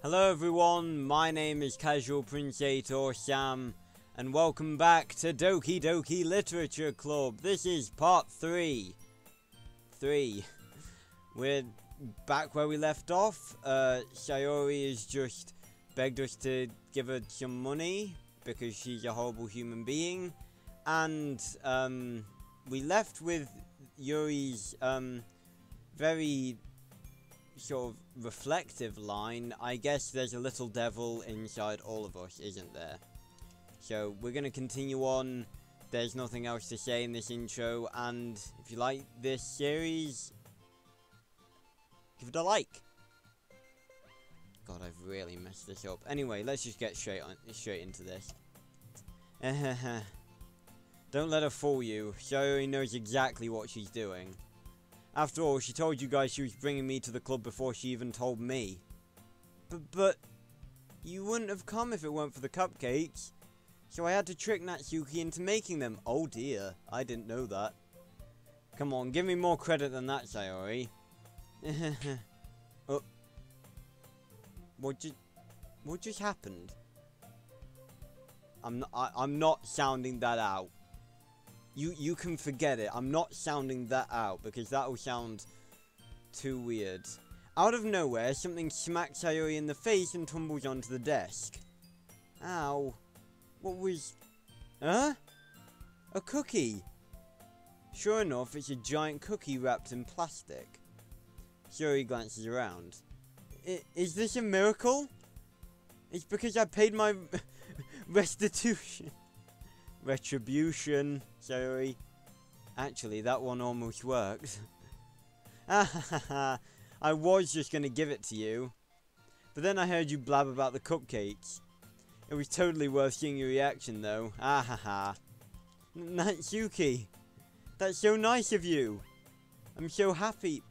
Hello everyone, my name is Casual Princeator Sam, and welcome back to Doki Doki Literature Club. This is part 3. We're back where we left off. Sayori has just begged us to give her some money because she's a horrible human being. And we left with Yuri's very sort of reflective line. I guess there's a little devil inside all of us, isn't there? So we're going to continue on. There's nothing else to say in this intro, and if you like this series, give it a like. God, I've really messed this up. Anyway, let's just get straight into this. Don't let her fool you. Sayori knows exactly what she's doing. After all, she told you guys she was bringing me to the club before she even told me. But you wouldn't have come if it weren't for the cupcakes. So I had to trick Natsuki into making them. Oh dear, I didn't know that. Come on, give me more credit than that, Sayori. Oh. What just happened? I'm not sounding that out. You can forget it. I'm not sounding that out because that will sound too weird. Out of nowhere, something smacks Sayori in the face and tumbles onto the desk. Ow. What was... Huh? A cookie. Sure enough, it's a giant cookie wrapped in plastic. Sayori glances around. Is this a miracle? It's because I paid my restitution. Retribution, Sayori. Actually, that one almost worked. I was just gonna give it to you. But then I heard you blab about the cupcakes. It was totally worth seeing your reaction, though. Natsuki. That's so nice of you. I'm so happy.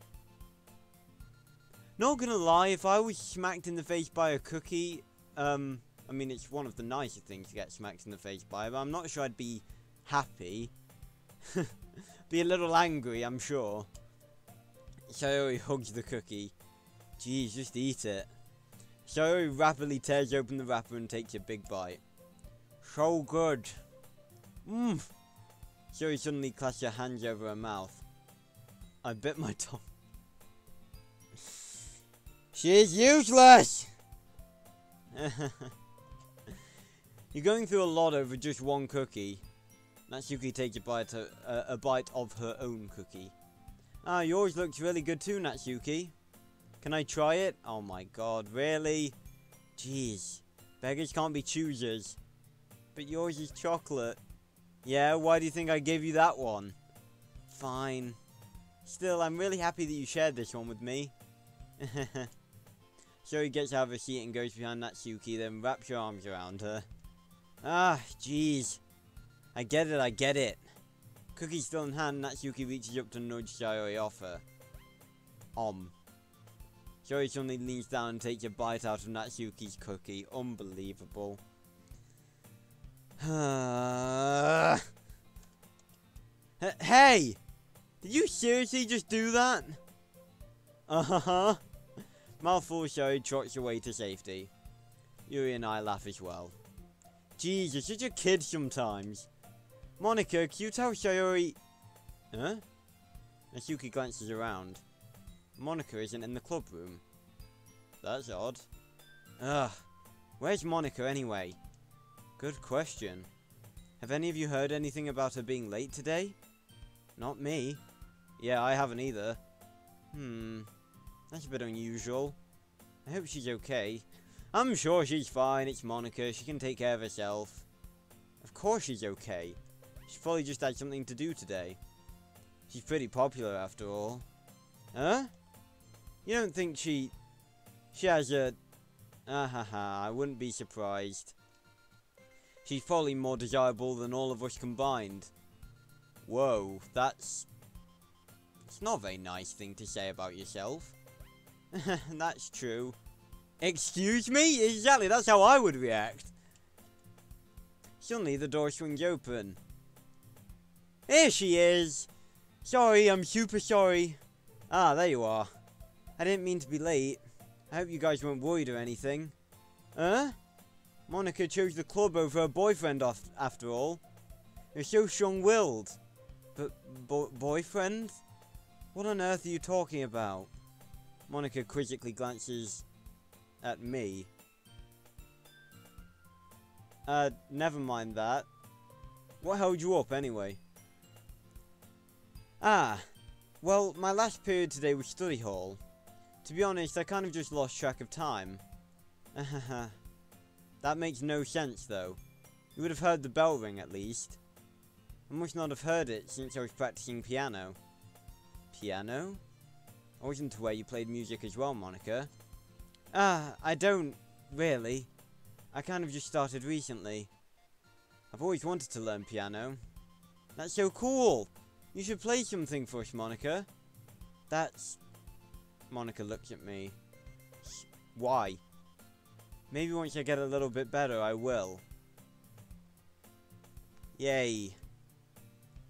Not gonna lie, if I was smacked in the face by a cookie, I mean, it's one of the nicer things to get smacked in the face by, but I'm not sure I'd be happy. Be a little angry, I'm sure. Sayori hugs the cookie. Jeez, just eat it. Sayori rapidly tears open the wrapper and takes a big bite. So good. Mmm. Sayori suddenly clasps her hands over her mouth. I bit my tongue. She's useless! You're going through a lot over just one cookie. Natsuki takes a bite of her own cookie. Ah, yours looks really good too, Natsuki. Can I try it? Oh my god, really? Jeez. Beggars can't be choosers. But yours is chocolate. Yeah, why do you think I gave you that one? Fine. Still, I'm really happy that you shared this one with me. So he gets out of her seat and goes behind Natsuki, then wraps her arms around her. Ah, jeez. I get it. Cookie still in hand, Natsuki reaches up to nudge Sayori off her. Sayori suddenly leans down and takes a bite out of Natsuki's cookie. Unbelievable. Hey! Did you seriously just do that? Uh-huh. Mouthful of Sayori trots away to safety. Yuri and I laugh as well. Jeez, you're such a kid sometimes. Monica, can you tell Sayori... Huh? Natsuki glances around. Monica isn't in the club room. That's odd. Ugh. Where's Monica anyway? Good question. Have any of you heard anything about her being late today? Not me. Yeah, I haven't either. That's a bit unusual. I hope she's okay. I'm sure she's fine. It's Monica. She can take care of herself. Of course she's okay. She's probably just had something to do today. She's pretty popular after all. Huh? You don't think she has a... I wouldn't be surprised. She's probably more desirable than all of us combined. Whoa, it's not a very nice thing to say about yourself. That's true. Excuse me? Exactly, that's how I would react. Suddenly, the door swings open. Here she is! Sorry, I'm super sorry. Ah, there you are. I didn't mean to be late. I hope you guys weren't worried or anything. Huh? Monica chose the club over her boyfriend after all. You're so strong-willed. But boyfriend? What on earth are you talking about? Monica quizzically glances at me. Never mind that. What held you up anyway? Ah, well, my last period today was study hall. To be honest, I kind of just lost track of time. That makes no sense though. You would have heard the bell ring at least. I must not have heard it since I was practicing piano. Piano? I wasn't aware you played music as well, Monica. I don't, really. I kind of just started recently. I've always wanted to learn piano. That's so cool! You should play something for us, Monica. That's... Monica looks at me. Why? Maybe once I get a little bit better, I will. Yay.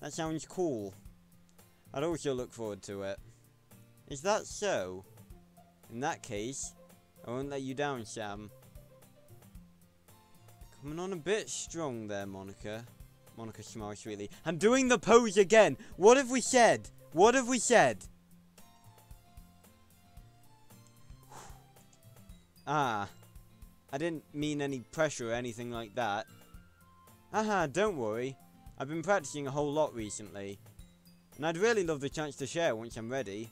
That sounds cool. I'd also look forward to it. Is that so? In that case, I won't let you down, Sam. Coming on a bit strong there, Monica. Monica smiles sweetly. I'm doing the pose again! What have we said? What have we said? I didn't mean any pressure or anything like that. Don't worry. I've been practicing a whole lot recently. And I'd really love the chance to share once I'm ready.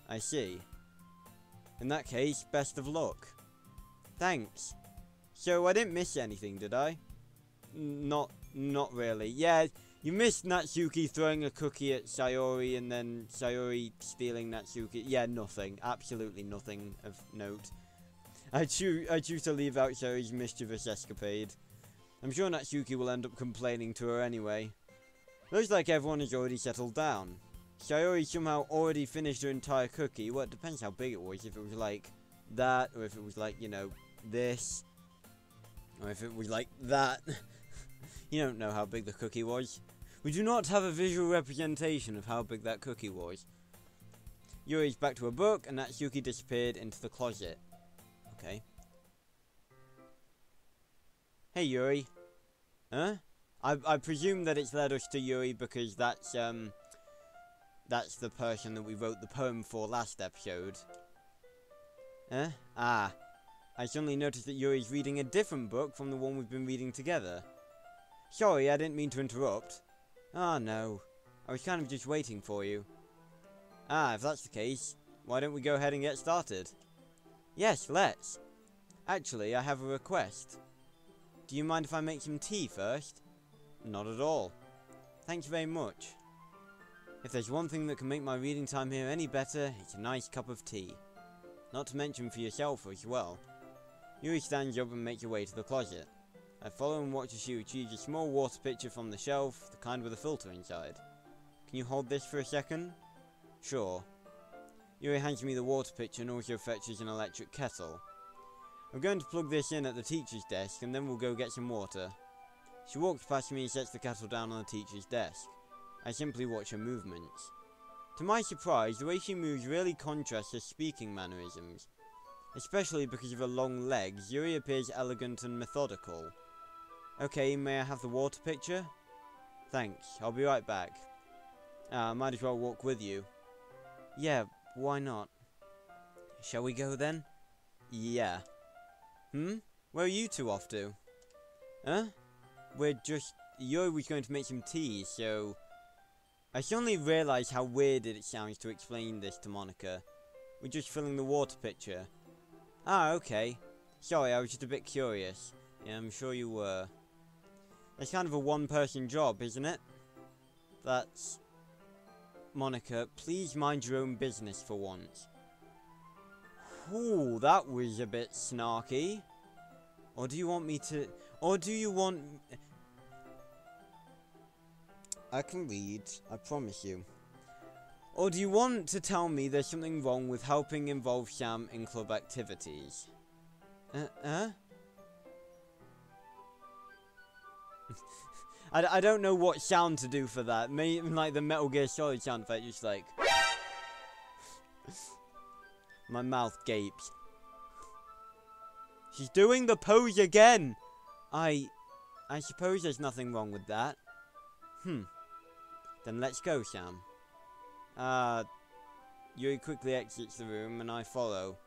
I see. In that case, best of luck. Thanks. So, I didn't miss anything, did I? Not really. Yeah, you missed Natsuki throwing a cookie at Sayori and then Sayori stealing Natsuki. Yeah, nothing. Absolutely nothing of note. I choose to leave out Sayori's mischievous escapade. I'm sure Natsuki will end up complaining to her anyway. Looks like everyone has already settled down. Sayori somehow already finished her entire cookie. Well, it depends how big it was. If it was like that, or if it was like, you know, this. Or if it was like that. You don't know how big the cookie was. We do not have a visual representation of how big that cookie was. Yuri's back to her book, and Natsuki disappeared into the closet. Okay. Hey, Yuri. Huh? I presume that it's led us to Yuri because that's the person that we wrote the poem for last episode. Huh? I suddenly noticed that Yuri's reading a different book from the one we've been reading together. Sorry, I didn't mean to interrupt. No. I was kind of just waiting for you. If that's the case, why don't we go ahead and get started? Yes, let's. Actually, I have a request. Do you mind if I make some tea first? Not at all. Thanks very much. If there's one thing that can make my reading time here any better, it's a nice cup of tea. Not to mention for yourself as well. Yuri stands up and makes her way to the closet. I follow and watch as she retrieves a small water pitcher from the shelf, the kind with a filter inside. Can you hold this for a second? Sure. Yuri hands me the water pitcher and also fetches an electric kettle. I'm going to plug this in at the teacher's desk and then we'll go get some water. She walks past me and sets the kettle down on the teacher's desk. I simply watch her movements. To my surprise, the way she moves really contrasts her speaking mannerisms. Especially because of her long legs, Yuri appears elegant and methodical. Okay, may I have the water pitcher? Thanks, I'll be right back. I might as well walk with you. Yeah, why not? Shall we go then? Yeah. Where are you two off to? Huh? Yuri was going to make some tea, so... I suddenly realised how weird it sounds to explain this to Monica. We're just filling the water pitcher. Okay. Sorry, I was just a bit curious. Yeah, I'm sure you were. That's kind of a one-person job, isn't it? That's... Monica, please mind your own business for once. Ooh, that was a bit snarky. Or do you want me to... Or do you want... I can read, I promise you. Or do you want to tell me there's something wrong with helping involve Sam in club activities? I don't know what sound to do for that. Maybe like the Metal Gear Solid sound effect, just like... My mouth gapes. She's doing the pose again! I suppose there's nothing wrong with that. Then let's go, Sam. Yuri quickly exits the room and I follow.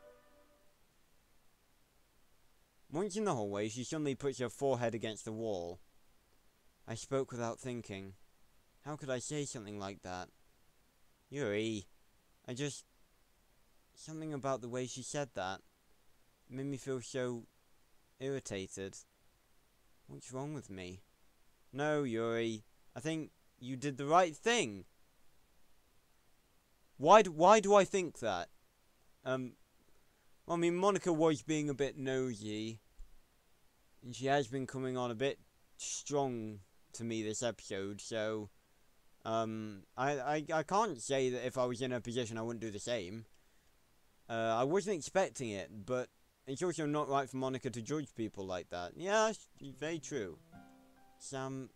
Once in the hallway, she suddenly puts her forehead against the wall. I spoke without thinking. How could I say something like that? Yuri, something about the way she said that made me feel so irritated. What's wrong with me? No, Yuri, I think you did the right thing. Why do I think that? I mean, Monica was being a bit nosy, and she has been coming on a bit strong to me this episode, so, I can't say that if I was in her position I wouldn't do the same. I wasn't expecting it, but it's also not right for Monica to judge people like that. Yeah, it's very true. Sam,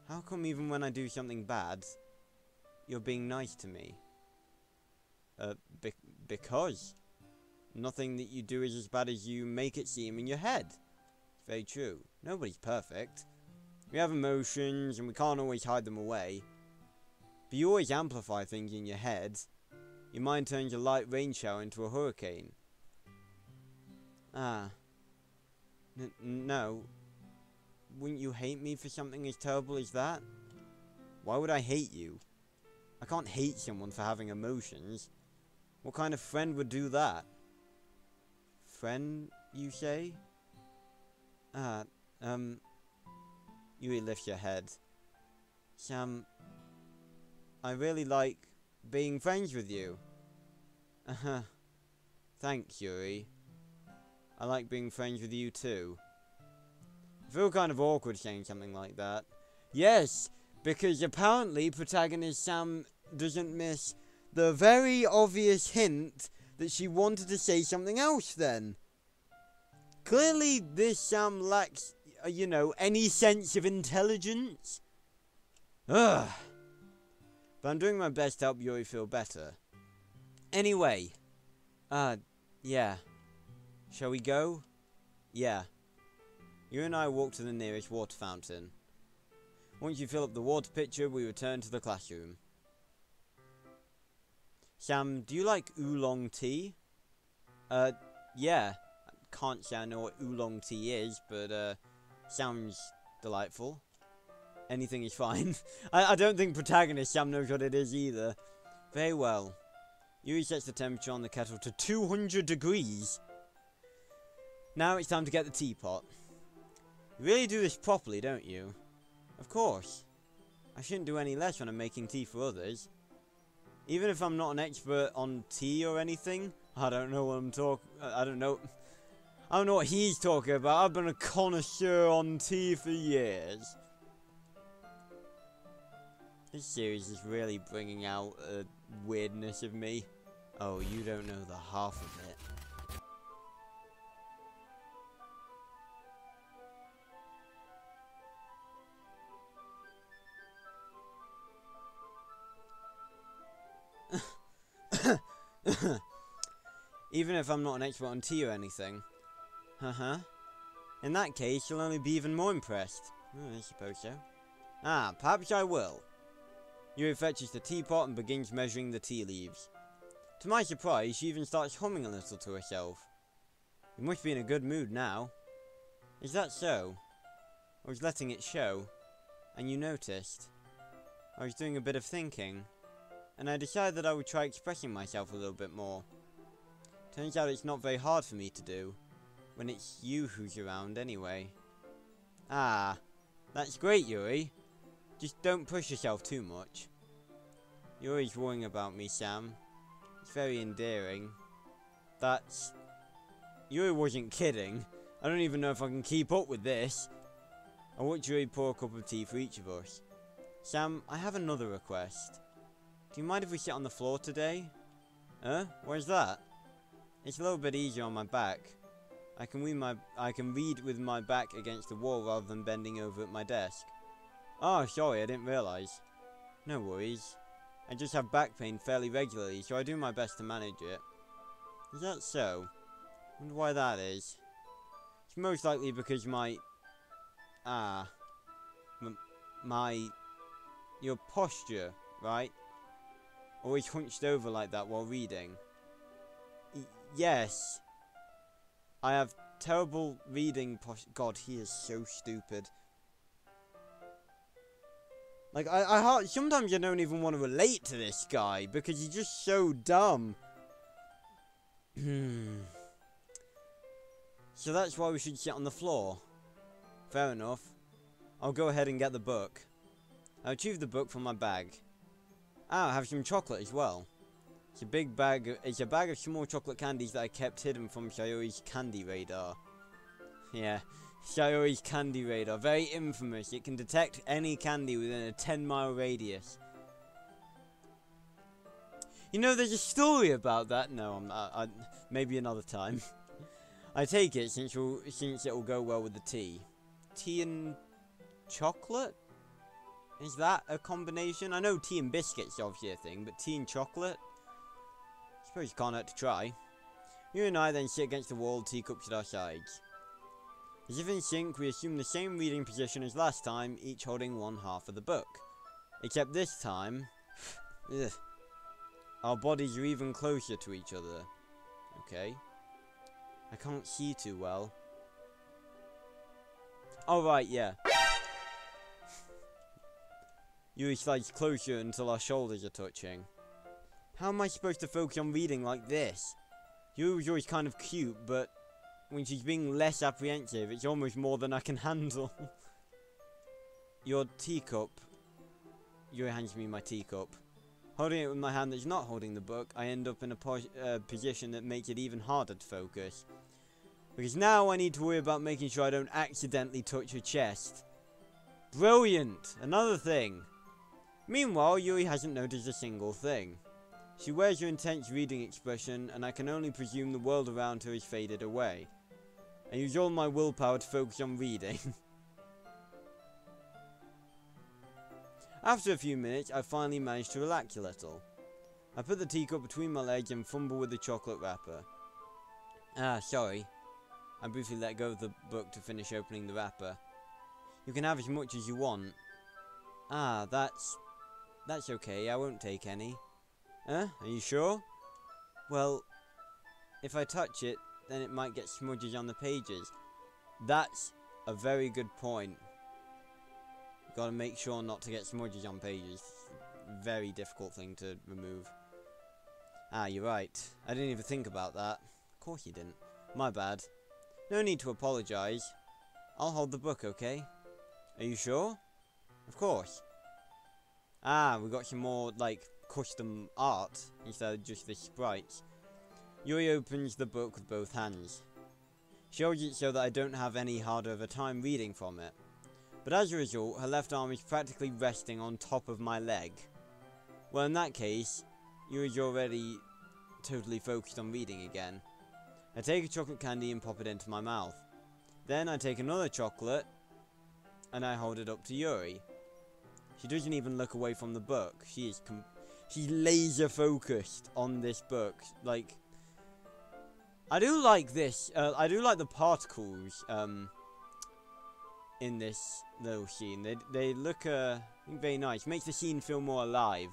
how come even when I do something bad, you're being nice to me? Because nothing that you do is as bad as you make it seem in your head. It's very true. Nobody's perfect. We have emotions, and we can't always hide them away. But you always amplify things in your head. Your mind turns a light rain shower into a hurricane. No. Wouldn't you hate me for something as terrible as that? Why would I hate you? I can't hate someone for having emotions. What kind of friend would do that? Friend, you say? Yuri lifts your head. Sam, I really like being friends with you. Thanks, Yuri. I like being friends with you too. I feel kind of awkward saying something like that. Yes, because apparently protagonist Sam doesn't miss the very obvious hint that she wanted to say something else then. Clearly this Sam lacks, any sense of intelligence. Ugh. But I'm doing my best to help Yuri feel better. Anyway. Yeah. Shall we go? Yeah. You and I walk to the nearest water fountain. Once you fill up the water pitcher, we return to the classroom. Sam, do you like oolong tea? Yeah. Can't say I know what oolong tea is, but, sounds delightful. Anything is fine. I don't think protagonist Sam knows what it is either. Very well. Yuri sets the temperature on the kettle to 200 degrees. Now it's time to get the teapot. You really do this properly, don't you? Of course. I shouldn't do any less when I'm making tea for others. Even if I'm not an expert on tea or anything, I don't know what I'm talking... I don't know what he's talking about. I've been a connoisseur on tea for years. This series is really bringing out a weirdness of me. Oh, you don't know the half of it. Even if I'm not an expert on tea or anything. In that case, you'll only be even more impressed. I suppose so. Perhaps I will. Yuri fetches the teapot and begins measuring the tea leaves. To my surprise, she even starts humming a little to herself. You must be in a good mood now. Is that so? I was letting it show, and you noticed. I was doing a bit of thinking, and I decided that I would try expressing myself a little bit more. Turns out it's not very hard for me to do, when it's you who's around anyway. That's great, Yuri. Just don't push yourself too much. You're always worrying about me, Sam. It's very endearing. Yuri wasn't kidding. I don't even know if I can keep up with this. I watch Yuri pour a cup of tea for each of us. Sam, I have another request. Do you mind if we sit on the floor today? Where's that? It's a little bit easier on my back. I can read with my back against the wall rather than bending over at my desk. Oh, sorry, I didn't realise. No worries. I just have back pain fairly regularly, so I do my best to manage it. Is that so? Wonder why that is. It's most likely because my... your posture, right? Always hunched over like that while reading. Yes. I have terrible reading posture. God, he is so stupid. Like, sometimes I don't even want to relate to this guy, because he's just so dumb. So that's why we should sit on the floor. Fair enough. I'll go ahead and get the book. I retrieve the book from my bag. Ah, I have some chocolate as well. It's a bag of small chocolate candies that I kept hidden from Sayori's candy radar. Yeah, Sayori's candy radar. Very infamous. It can detect any candy within a 10-mile radius. You know, there's a story about that. No, maybe another time. I take it since it will go well with the tea. Tea and chocolate? Is that a combination? I know tea and biscuits is obviously a thing, but tea and chocolate? I suppose you can't hurt to try. You and I then sit against the wall, teacups at our sides. As if in sync, we assume the same reading position as last time, each holding one half of the book. Except this time, our bodies are even closer to each other. Okay. I can't see too well. Oh, right, yeah. Yuri slides closer until our shoulders are touching. How am I supposed to focus on reading like this? Yuri was always kind of cute, but when she's being less apprehensive, it's almost more than I can handle. Your teacup. Yuri hands me my teacup. Holding it with my hand that's not holding the book, I end up in a position that makes it even harder to focus. Because now I need to worry about making sure I don't accidentally touch her chest. Brilliant! Another thing. Meanwhile, Yuri hasn't noticed a single thing. She wears her intense reading expression, and I can only presume the world around her has faded away. I use all my willpower to focus on reading. After a few minutes, I finally manage to relax a little. I put the teacup between my legs and fumble with the chocolate wrapper. Ah, sorry. I briefly let go of the book to finish opening the wrapper. You can have as much as you want. Ah, that's okay, I won't take any. Are you sure? Well, if I touch it, then it might get smudges on the pages. That's a very good point. Gotta make sure not to get smudges on pages. Very difficult thing to remove. Ah, you're right. I didn't even think about that. Of course you didn't. My bad. No need to apologize. I'll hold the book, okay? Are you sure? Of course. Ah, we got some more, like, custom art instead of just the sprites. Yuri opens the book with both hands. She holds it so that I don't have any harder of a time reading from it. But as a result, her left arm is practically resting on top of my leg. Well, in that case, Yuri's already totally focused on reading again. I take a chocolate candy and pop it into my mouth. Then I take another chocolate, and I hold it up to Yuri. She doesn't even look away from the book. She's laser focused on this book. Like, I do like this. I do like the particles in this little scene. They look very nice. Makes the scene feel more alive.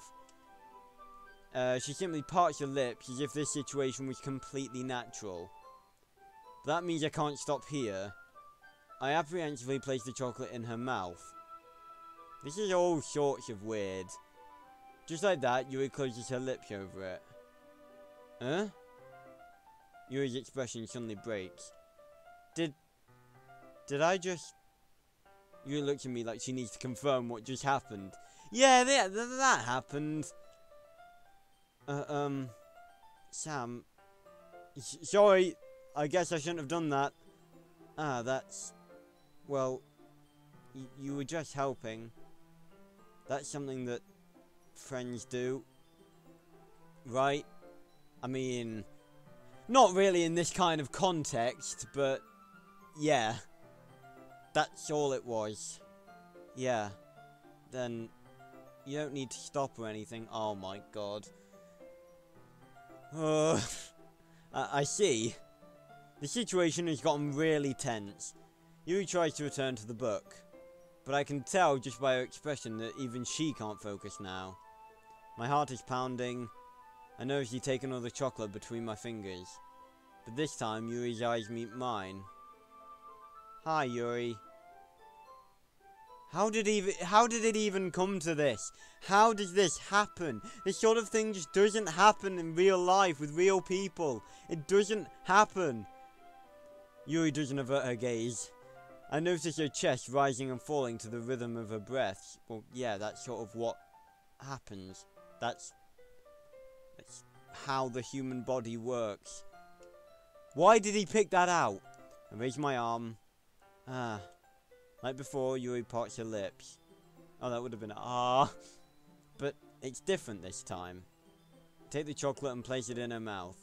She simply parts her lips as if this situation was completely natural. But that means I can't stop here. I apprehensively place the chocolate in her mouth. This is all sorts of weird. Just like that, Yuri closes her lips over it. Huh? Yuri's expression suddenly breaks. Did I just... Yuri looks at me like she needs to confirm what just happened. Yeah, that happened. Sam. Sorry, I guess I shouldn't have done that. Ah, that's... Well, you were just helping. That's something that friends do. Right? I mean, not really in this kind of context, but yeah. That's all it was. Yeah. Then you don't need to stop or anything. Oh my god. I see. The situation has gotten really tense. Yuri tries to return to the book, but I can tell just by her expression that even she can't focus now. My heart is pounding. I know she's taken all the chocolate between my fingers, but this time Yuri's eyes meet mine. Hi, Yuri. How did it even come to this? How does this happen? This sort of thing just doesn't happen in real life with real people. It doesn't happen. Yuri doesn't avert her gaze. I notice her chest rising and falling to the rhythm of her breath. Well, yeah, that's sort of what happens. That's how the human body works. Why did he pick that out? I raise my arm. Like before, Yuri parts her lips. Oh, that would have been but it's different this time. Take the chocolate and place it in her mouth.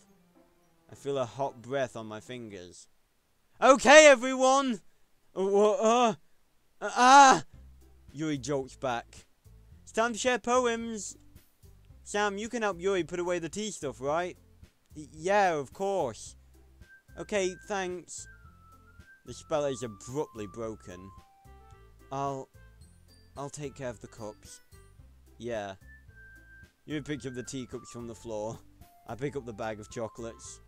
I feel her hot breath on my fingers. Okay, everyone! Yuri jolts back. It's time to share poems. Sam, you can help Yuri put away the tea stuff, right? Yeah, of course. Okay, thanks. The spell is abruptly broken. I'll take care of the cups. Yeah. Yuri picks up the teacups from the floor. I pick up the bag of chocolates.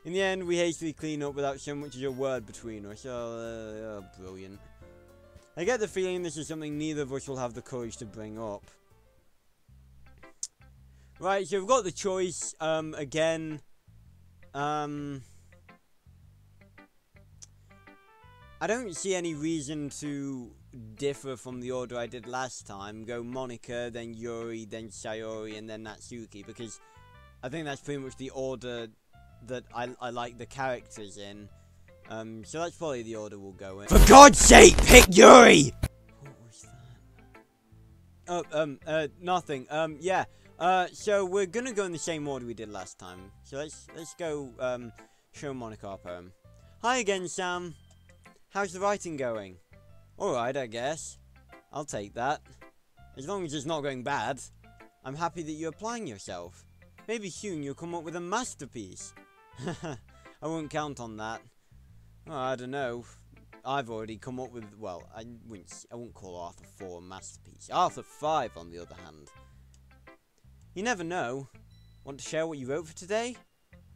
In the end, we hastily clean up without so much as a word between us. Brilliant. I get the feeling this is something neither of us will have the courage to bring up. Right, so we've got the choice, again. I don't see any reason to differ from the order I did last time. Go Monika, then Yuri, then Sayori, and then Natsuki, because I think that's pretty much the order that I like the characters in. So that's probably the order we'll go in. For God's sake, pick Yuri! What was that? Oh, nothing. Yeah. So we're gonna go in the same order we did last time. So let's go, show Monika our poem. Hi again, Sam. How's the writing going? Alright, I guess. I'll take that. As long as it's not going bad. I'm happy that you're applying yourself. Maybe soon you'll come up with a masterpiece. I wouldn't count on that. Well, I don't know. I've already come up with, well, I wouldn't call Arthur 4 a masterpiece. Arthur 5, on the other hand. You never know. Want to share what you wrote for today?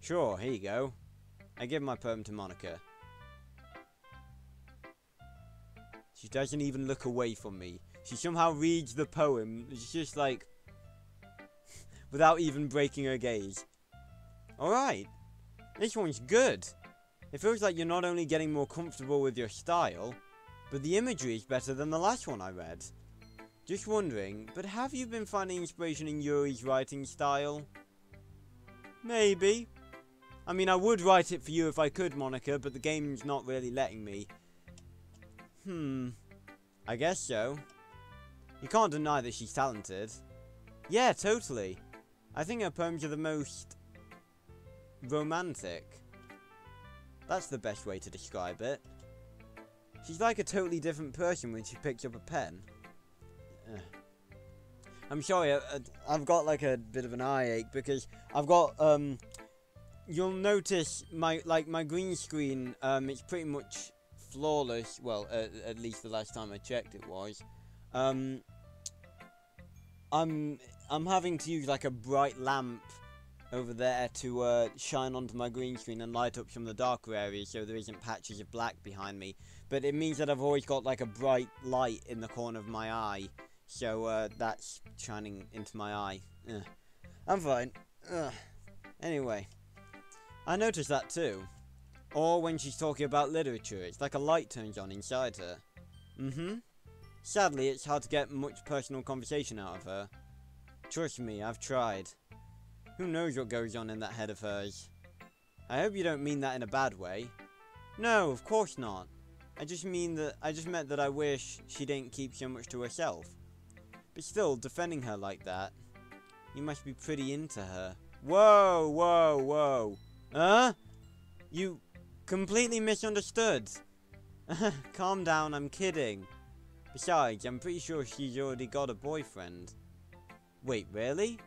Sure, here you go. I give my poem to Monika. She doesn't even look away from me. She somehow reads the poem. It's just like, without even breaking her gaze. Alright. This one's good. It feels like you're not only getting more comfortable with your style, but the imagery is better than the last one I read. Just wondering, but have you been finding inspiration in Yuri's writing style? Maybe. I mean, I would write it for you if I could, Monika, but the game's not really letting me. I guess so. You can't deny that she's talented. Yeah, totally. I think her poems are the most romantic. That's the best way to describe it. She's like a totally different person when she picks up a pen. I'm sorry, I've got like a bit of an eye ache because I've got, you'll notice my green screen, it's pretty much flawless. Well, at least the last time I checked it was. I'm having to use like a bright lamp over there to shine onto my green screen and light up some of the darker areas so there isn't patches of black behind me. But it means that I've always got like a bright light in the corner of my eye. So that's shining into my eye. I'm fine. Anyway, I noticed that too. Or when she's talking about literature, it's like a light turns on inside her. Sadly, it's hard to get much personal conversation out of her. Trust me, I've tried. Who knows what goes on in that head of hers? I hope you don't mean that in a bad way. No, of course not. I just meant that I wish she didn't keep so much to herself. But still, defending her like that, you must be pretty into her. Whoa, whoa, whoa. Huh? You completely misunderstood. Calm down, I'm kidding. Besides, I'm pretty sure she's already got a boyfriend. Wait, really?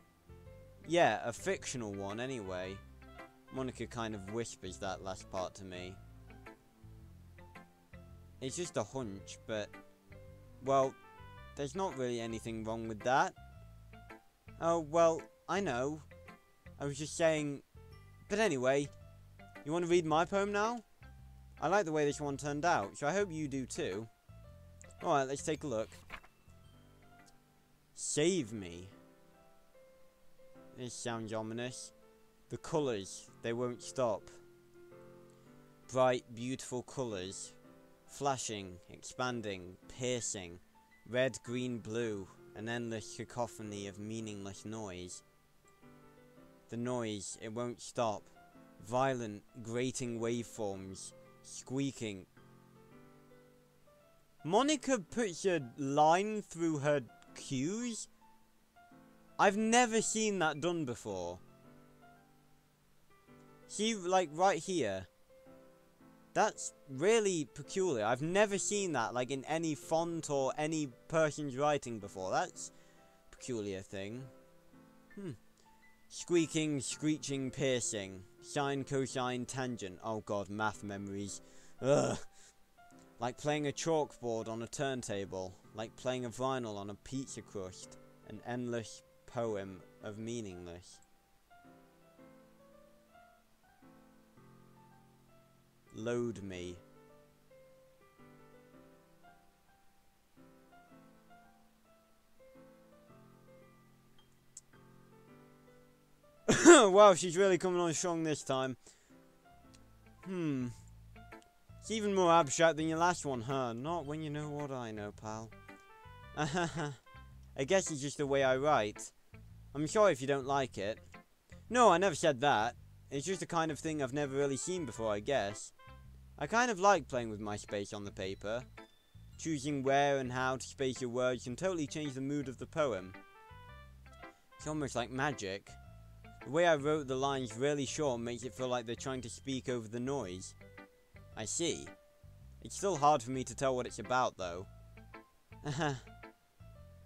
Yeah, a fictional one anyway. Monica kind of whispers that last part to me. It's just a hunch, but... well, there's not really anything wrong with that. Oh, well, I know. I was just saying... but anyway, you want to read my poem now? I like the way this one turned out, so I hope you do too. Alright, let's take a look. Save me. This sounds ominous. The colours, they won't stop. Bright, beautiful colours. Flashing, expanding, piercing. Red, green, blue. An endless cacophony of meaningless noise. The noise, it won't stop. Violent, grating waveforms. Squeaking. Monica puts a line through her cues? I've never seen that done before. See, like, right here. That's really peculiar. I've never seen that, like, in any font or any person's writing before. That's a peculiar thing. Squeaking, screeching, piercing. Sine, cosine, tangent. Oh god, math memories. Ugh. Like playing a chalkboard on a turntable. Like playing a vinyl on a pizza crust. An endless poem of meaningless. Load me. Wow, she's really coming on strong this time. It's even more abstract than your last one, huh? Not when you know what I know, pal. I guess it's just the way I write. I'm sorry if you don't like it. No, I never said that. It's just the kind of thing I've never really seen before, I guess. I kind of like playing with my space on the paper. Choosing where and how to space your words can totally change the mood of the poem. It's almost like magic. The way I wrote the lines really short makes it feel like they're trying to speak over the noise. I see. It's still hard for me to tell what it's about, though.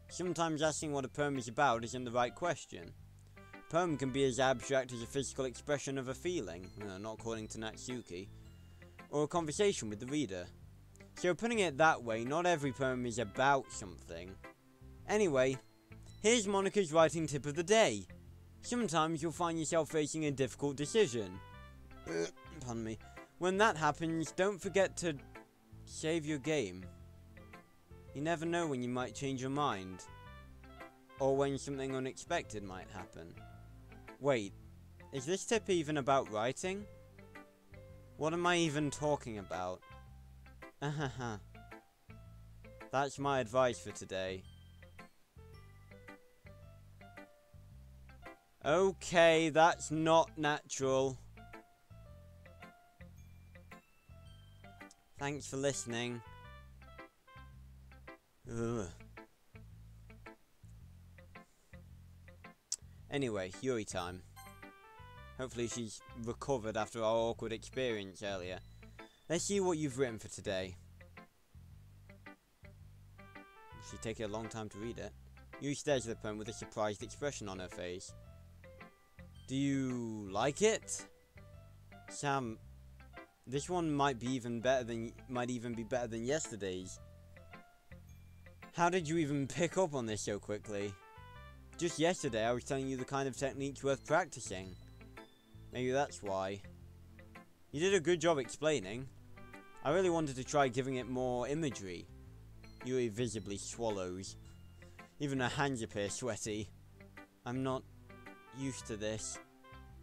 Sometimes asking what a poem is about isn't the right question. A poem can be as abstract as a physical expression of a feeling, not according to Natsuki, or a conversation with the reader. So putting it that way, not every poem is about something. Anyway, here's Monica's writing tip of the day. Sometimes you'll find yourself facing a difficult decision. Pardon me. When that happens, don't forget to save your game. You never know when you might change your mind. Or when something unexpected might happen. Wait, is this tip even about writing? What am I even talking about? That's my advice for today. Okay, that's not natural. Thanks for listening. Ugh. Anyway, Yuri time. Hopefully she's recovered after our awkward experience earlier. Let's see what you've written for today. She's taking a long time to read it. Yuri stares at the poem with a surprised expression on her face. Do you like it? Sam, this one might be even better than yesterday's. How did you even pick up on this so quickly? Just yesterday I was telling you the kind of techniques worth practicing. Maybe that's why. You did a good job explaining. I really wanted to try giving it more imagery. Yuri visibly swallows. Even her hands appear sweaty. I'm not used to this.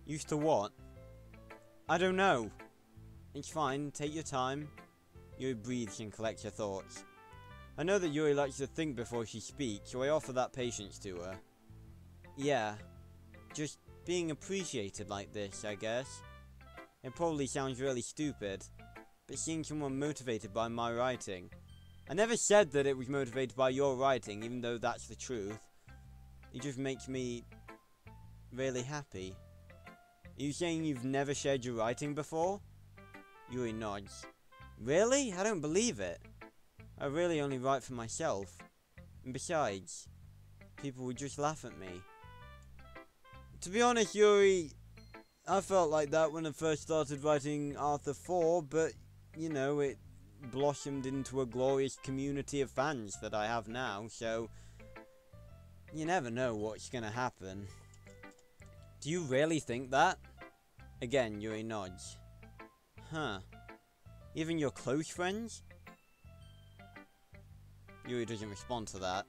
Used to what? I don't know. It's fine, take your time. Yuri breathes and collects her thoughts. I know that Yuri likes to think before she speaks, so I offer that patience to her. Yeah, just being appreciated like this, I guess. It probably sounds really stupid, but seeing someone motivated by my writing. I never said that it was motivated by your writing, even though that's the truth. It just makes me really happy. Are you saying you've never shared your writing before? Yuri nods. Really? I don't believe it. I really only write for myself. And besides, people would just laugh at me. To be honest, Yuri, I felt like that when I first started writing Arthur 4, but, you know, it blossomed into a glorious community of fans that I have now, so you never know what's gonna happen. Do you really think that? Again, Yuri nods. Huh. Even your close friends? Yuri doesn't respond to that.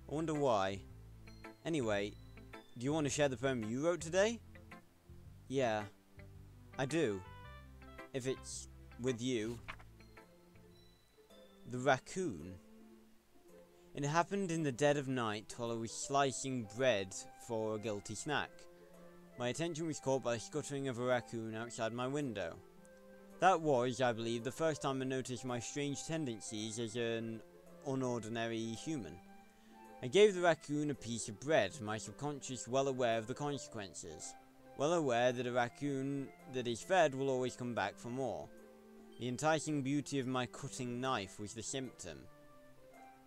I wonder why. Anyway, do you want to share the poem you wrote today? Yeah, I do. If it's with you. The raccoon. It happened in the dead of night while I was slicing bread for a guilty snack. My attention was caught by the scuttering of a raccoon outside my window. That was, I believe, the first time I noticed my strange tendencies as an unordinary human. I gave the raccoon a piece of bread, my subconscious well aware of the consequences. Well aware that a raccoon that is fed will always come back for more. The enticing beauty of my cutting knife was the symptom.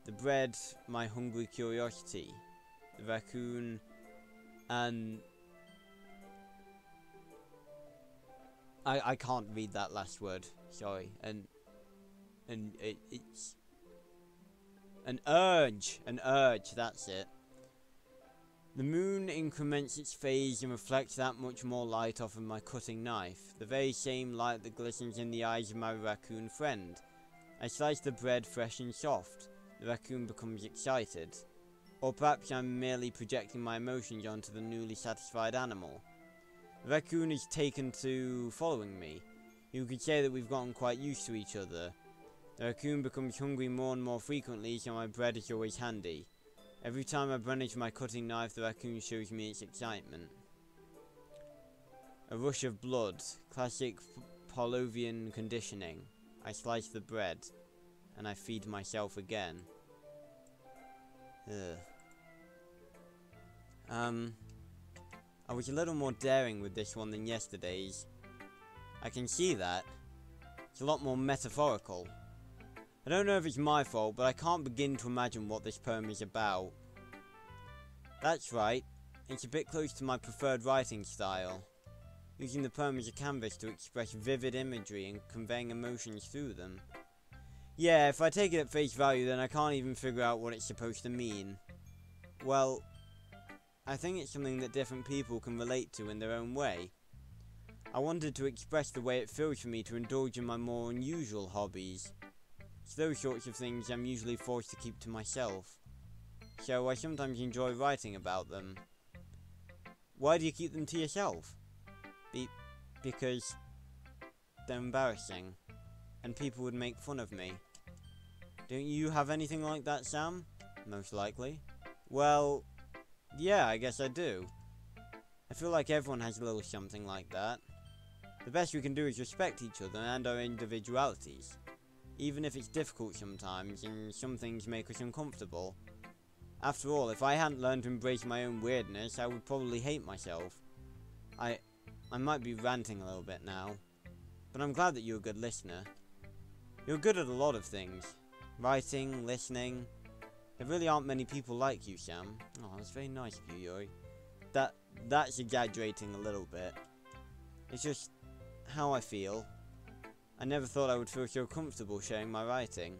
The bread, my hungry curiosity. The raccoon, and I can't read that last word, sorry, and it's an urge, that's it. The moon increments its phase and reflects that much more light off of my cutting knife, the very same light that glistens in the eyes of my raccoon friend. I slice the bread fresh and soft. The raccoon becomes excited. Or perhaps I'm merely projecting my emotions onto the newly satisfied animal. The raccoon is taken to following me. You could say that we've gotten quite used to each other. The raccoon becomes hungry more and more frequently, so my bread is always handy. Every time I brandish my cutting knife, the raccoon shows me its excitement. A rush of blood, classic Pavlovian conditioning. I slice the bread, and I feed myself again. Ugh. I was a little more daring with this one than yesterday's. I can see that. It's a lot more metaphorical. I don't know if it's my fault, but I can't begin to imagine what this poem is about. That's right, it's a bit close to my preferred writing style. Using the poem as a canvas to express vivid imagery and conveying emotions through them. Yeah, if I take it at face value, then I can't even figure out what it's supposed to mean. Well, I think it's something that different people can relate to in their own way. I wanted to express the way it feels for me to indulge in my more unusual hobbies. It's those sorts of things I'm usually forced to keep to myself. So I sometimes enjoy writing about them. Why do you keep them to yourself? Because they're embarrassing, and people would make fun of me. Don't you have anything like that, Sam? Most likely. Well, yeah, I guess I do. I feel like everyone has a little something like that. The best we can do is respect each other and our individualities. Even if it's difficult sometimes, and some things make us uncomfortable. After all, if I hadn't learned to embrace my own weirdness, I would probably hate myself. I might be ranting a little bit now, but I'm glad that you're a good listener. You're good at a lot of things. Writing, listening. There really aren't many people like you, Sam. Oh, that's very nice of you, Yuri. That's exaggerating a little bit. It's just how I feel. I never thought I would feel so comfortable sharing my writing.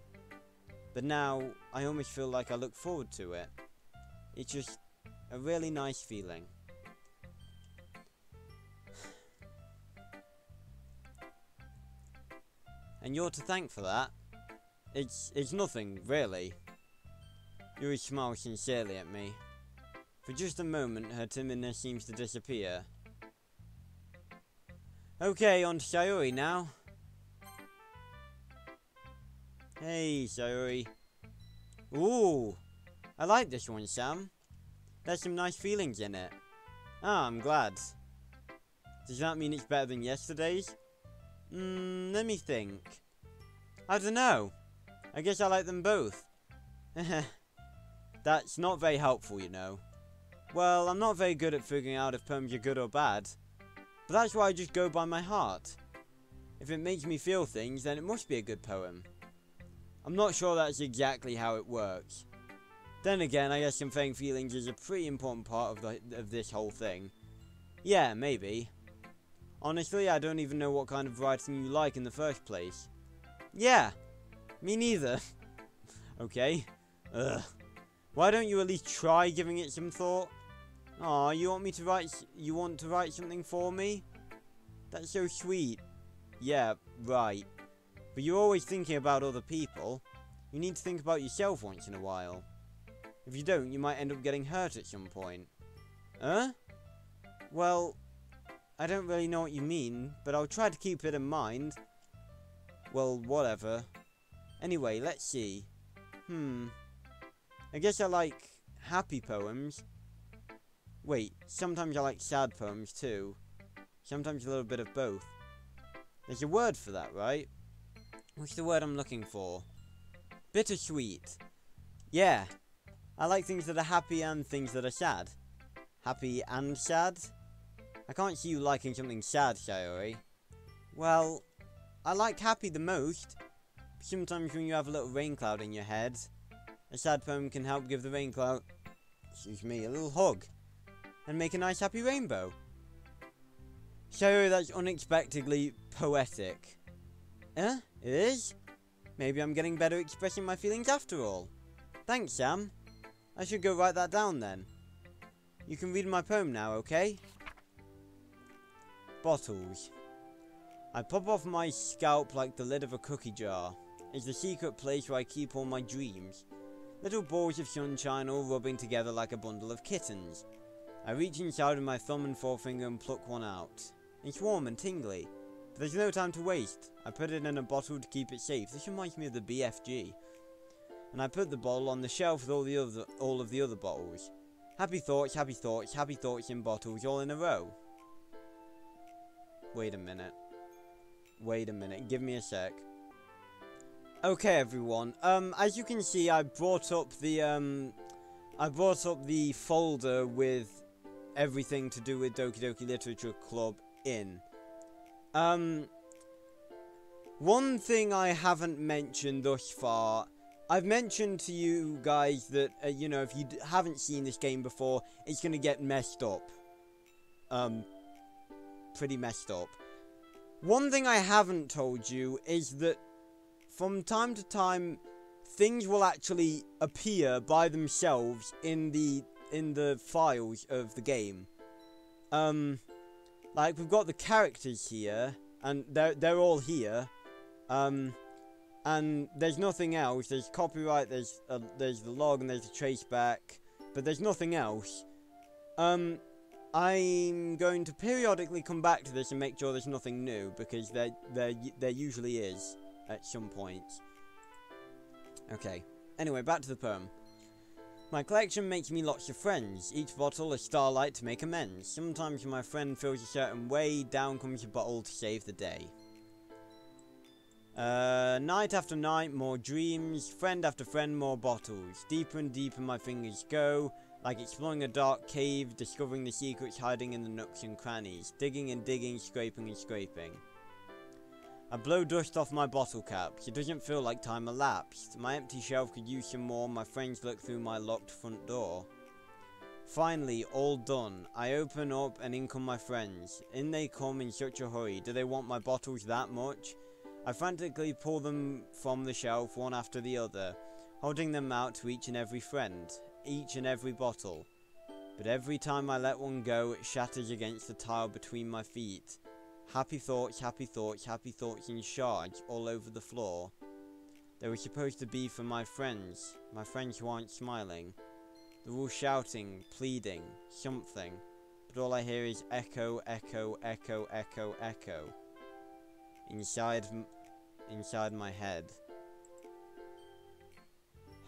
But now, I almost feel like I look forward to it. It's just a really nice feeling. And you're to thank for that. It's nothing, really. Yuri smiles sincerely at me. For just a moment, her timidness seems to disappear. Okay, on to Sayuri now. Hey, Sayuri. Ooh, I like this one, Sam. There's some nice feelings in it. Ah, I'm glad. Does that mean it's better than yesterday's? Let me think. I don't know. I guess I like them both. That's not very helpful, you know. Well, I'm not very good at figuring out if poems are good or bad. But that's why I just go by my heart. If it makes me feel things, then it must be a good poem. I'm not sure that's exactly how it works. Then again, I guess conveying feelings is a pretty important part of this whole thing. Yeah, maybe. Honestly, I don't even know what kind of writing you like in the first place. Yeah, me neither. Okay. Ugh. Why don't you at least try giving it some thought? Aw, you want to write something for me? That's so sweet. Yeah, right. But you're always thinking about other people. You need to think about yourself once in a while. If you don't, you might end up getting hurt at some point. Huh? Well, I don't really know what you mean, but I'll try to keep it in mind. Well, whatever. Anyway, let's see. I guess I like happy poems. Wait, sometimes I like sad poems too. Sometimes a little bit of both. There's a word for that, right? What's the word I'm looking for? Bittersweet. Yeah. I like things that are happy and things that are sad. Happy and sad? I can't see you liking something sad, Sayori. Well, I like happy the most. Sometimes when you have a little rain cloud in your head, a sad poem can help give the rain cloud, excuse me, a little hug. And make a nice happy rainbow. Sayori, that's unexpectedly poetic. Eh? It is? Maybe I'm getting better at expressing my feelings after all. Thanks, Sam. I should go write that down then. You can read my poem now, okay? Bottles. I pop off my scalp like the lid of a cookie jar. It's the secret place where I keep all my dreams. Little balls of sunshine all rubbing together like a bundle of kittens. I reach inside with my thumb and forefinger and pluck one out. It's warm and tingly, but there's no time to waste. I put it in a bottle to keep it safe. This reminds me of the BFG. And I put the bottle on the shelf with all of the other bottles. Happy thoughts, happy thoughts, happy thoughts in bottles all in a row. Wait a minute. Give me a sec. Okay, everyone. As you can see, I brought up the folder with everything to do with Doki Doki Literature Club in. One thing I haven't mentioned thus far, I've mentioned to you guys that, you know, if you haven't seen this game before, it's gonna get messed up. Pretty messed up. One thing I haven't told you is that from time to time, things will actually appear by themselves in the files of the game. Like we've got the characters here, and they're all here. And there's nothing else. There's copyright. There's the log, and there's the traceback, but there's nothing else. I'm going to periodically come back to this and make sure there's nothing new, because there usually is at some point. Okay. Anyway, back to the poem. My collection makes me lots of friends. Each bottle a starlight to make amends. Sometimes when my friend feels a certain way, down comes a bottle to save the day. Night after night, more dreams. Friend after friend, more bottles. Deeper and deeper my fingers go. Like exploring a dark cave, discovering the secrets hiding in the nooks and crannies. Digging and digging, scraping and scraping. I blow dust off my bottle caps. It doesn't feel like time elapsed. My empty shelf could use some more. My friends look through my locked front door. Finally, all done. I open up and in come my friends. In they come in such a hurry. Do they want my bottles that much? I frantically pull them from the shelf one after the other, holding them out to each and every friend, each and every bottle. But every time I let one go, it shatters against the tile between my feet. Happy thoughts, happy thoughts, happy thoughts in shards all over the floor. They were supposed to be for my friends who aren't smiling. They're all shouting, pleading, something, but all I hear is echo, echo, echo, echo, echo. Inside my head.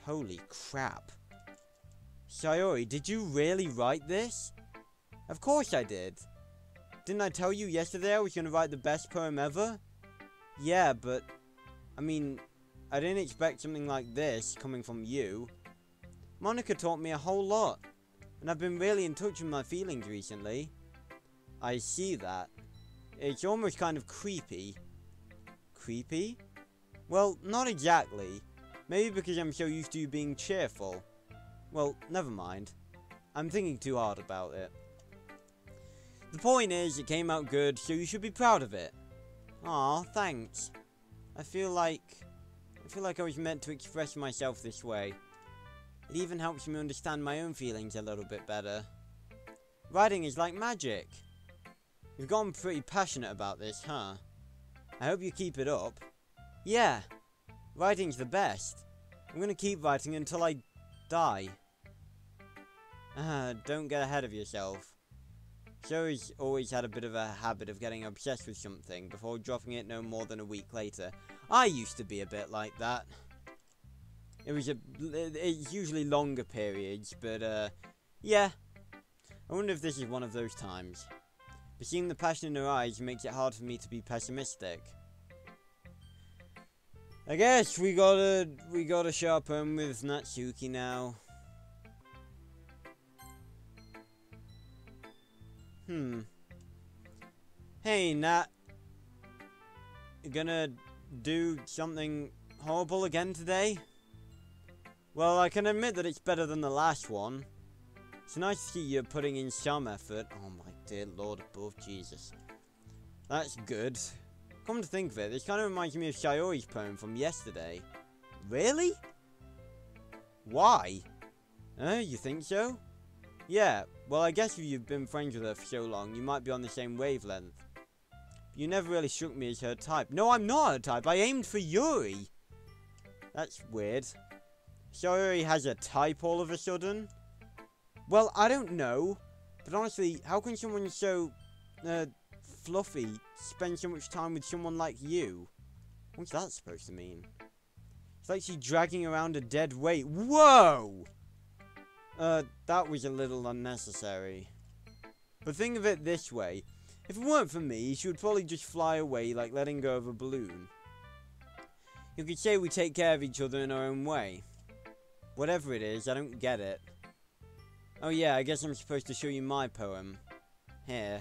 Holy crap. Sayori, did you really write this? Of course I did. Didn't I tell you yesterday I was going to write the best poem ever? Yeah, but, I mean, I didn't expect something like this coming from you. Monica taught me a whole lot, and I've been really in touch with my feelings recently. I see that. It's almost kind of creepy. Creepy? Well, not exactly. Maybe because I'm so used to you being cheerful. Well, never mind. I'm thinking too hard about it. The point is, it came out good, so you should be proud of it. Aw, thanks. I feel like I was meant to express myself this way. It even helps me understand my own feelings a little bit better. Writing is like magic. You've gotten pretty passionate about this, huh? I hope you keep it up. Yeah, writing's the best. I'm gonna keep writing until I die. Don't get ahead of yourself. Zoe's always had a bit of a habit of getting obsessed with something before dropping it no more than a week later. I used to be a bit like that. It's usually longer periods, but yeah. I wonder if this is one of those times. But seeing the passion in her eyes makes it hard for me to be pessimistic. I guess we gotta show up with Natsuki now. Hey, Nat. You gonna do something horrible again today? Well, I can admit that it's better than the last one. It's nice to see you putting in some effort. Oh my dear Lord above, Jesus. That's good. Come to think of it, this kind of reminds me of Sayori's poem from yesterday. Really? Why? You think so? Yeah, well I guess if you've been friends with her for so long, you might be on the same wavelength. You never really struck me as her type. No, I'm not her type, I aimed for Yuri! That's weird. Sayori has a type all of a sudden? Well, I don't know. But honestly, how can someone so, fluffy spend so much time with someone like you? What's that supposed to mean? It's like she's dragging around a dead weight. Whoa! That was a little unnecessary. But think of it this way. If it weren't for me, she would probably just fly away like letting go of a balloon. You could say we take care of each other in our own way. Whatever it is, I don't get it. Oh yeah, I guess I'm supposed to show you my poem. Here.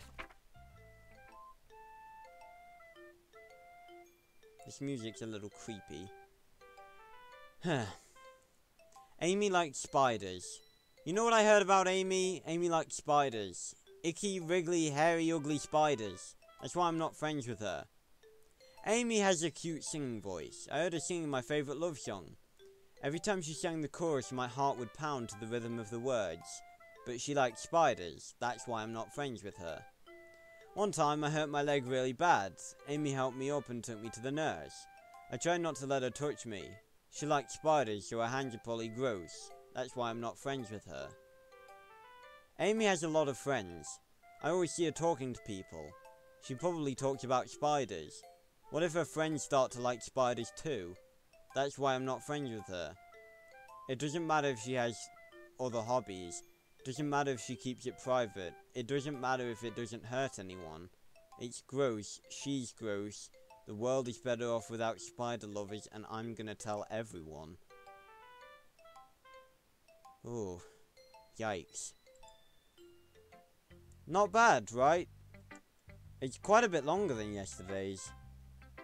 This music's a little creepy. Amy likes spiders. You know what I heard about Amy? Amy likes spiders. Icky, wriggly, hairy, ugly spiders. That's why I'm not friends with her. Amy has a cute singing voice. I heard her singing my favourite love song. Every time she sang the chorus, my heart would pound to the rhythm of the words. But she likes spiders. That's why I'm not friends with her. One time, I hurt my leg really bad. Amy helped me up and took me to the nurse. I tried not to let her touch me. She likes spiders, so her hands are probably gross. That's why I'm not friends with her. Amy has a lot of friends. I always see her talking to people. She probably talks about spiders. What if her friends start to like spiders too? That's why I'm not friends with her. It doesn't matter if she has other hobbies. It doesn't matter if she keeps it private. It doesn't matter if it doesn't hurt anyone. It's gross. She's gross. The world is better off without spider lovers, and I'm gonna tell everyone. Oh, yikes. Not bad, right? It's quite a bit longer than yesterday's.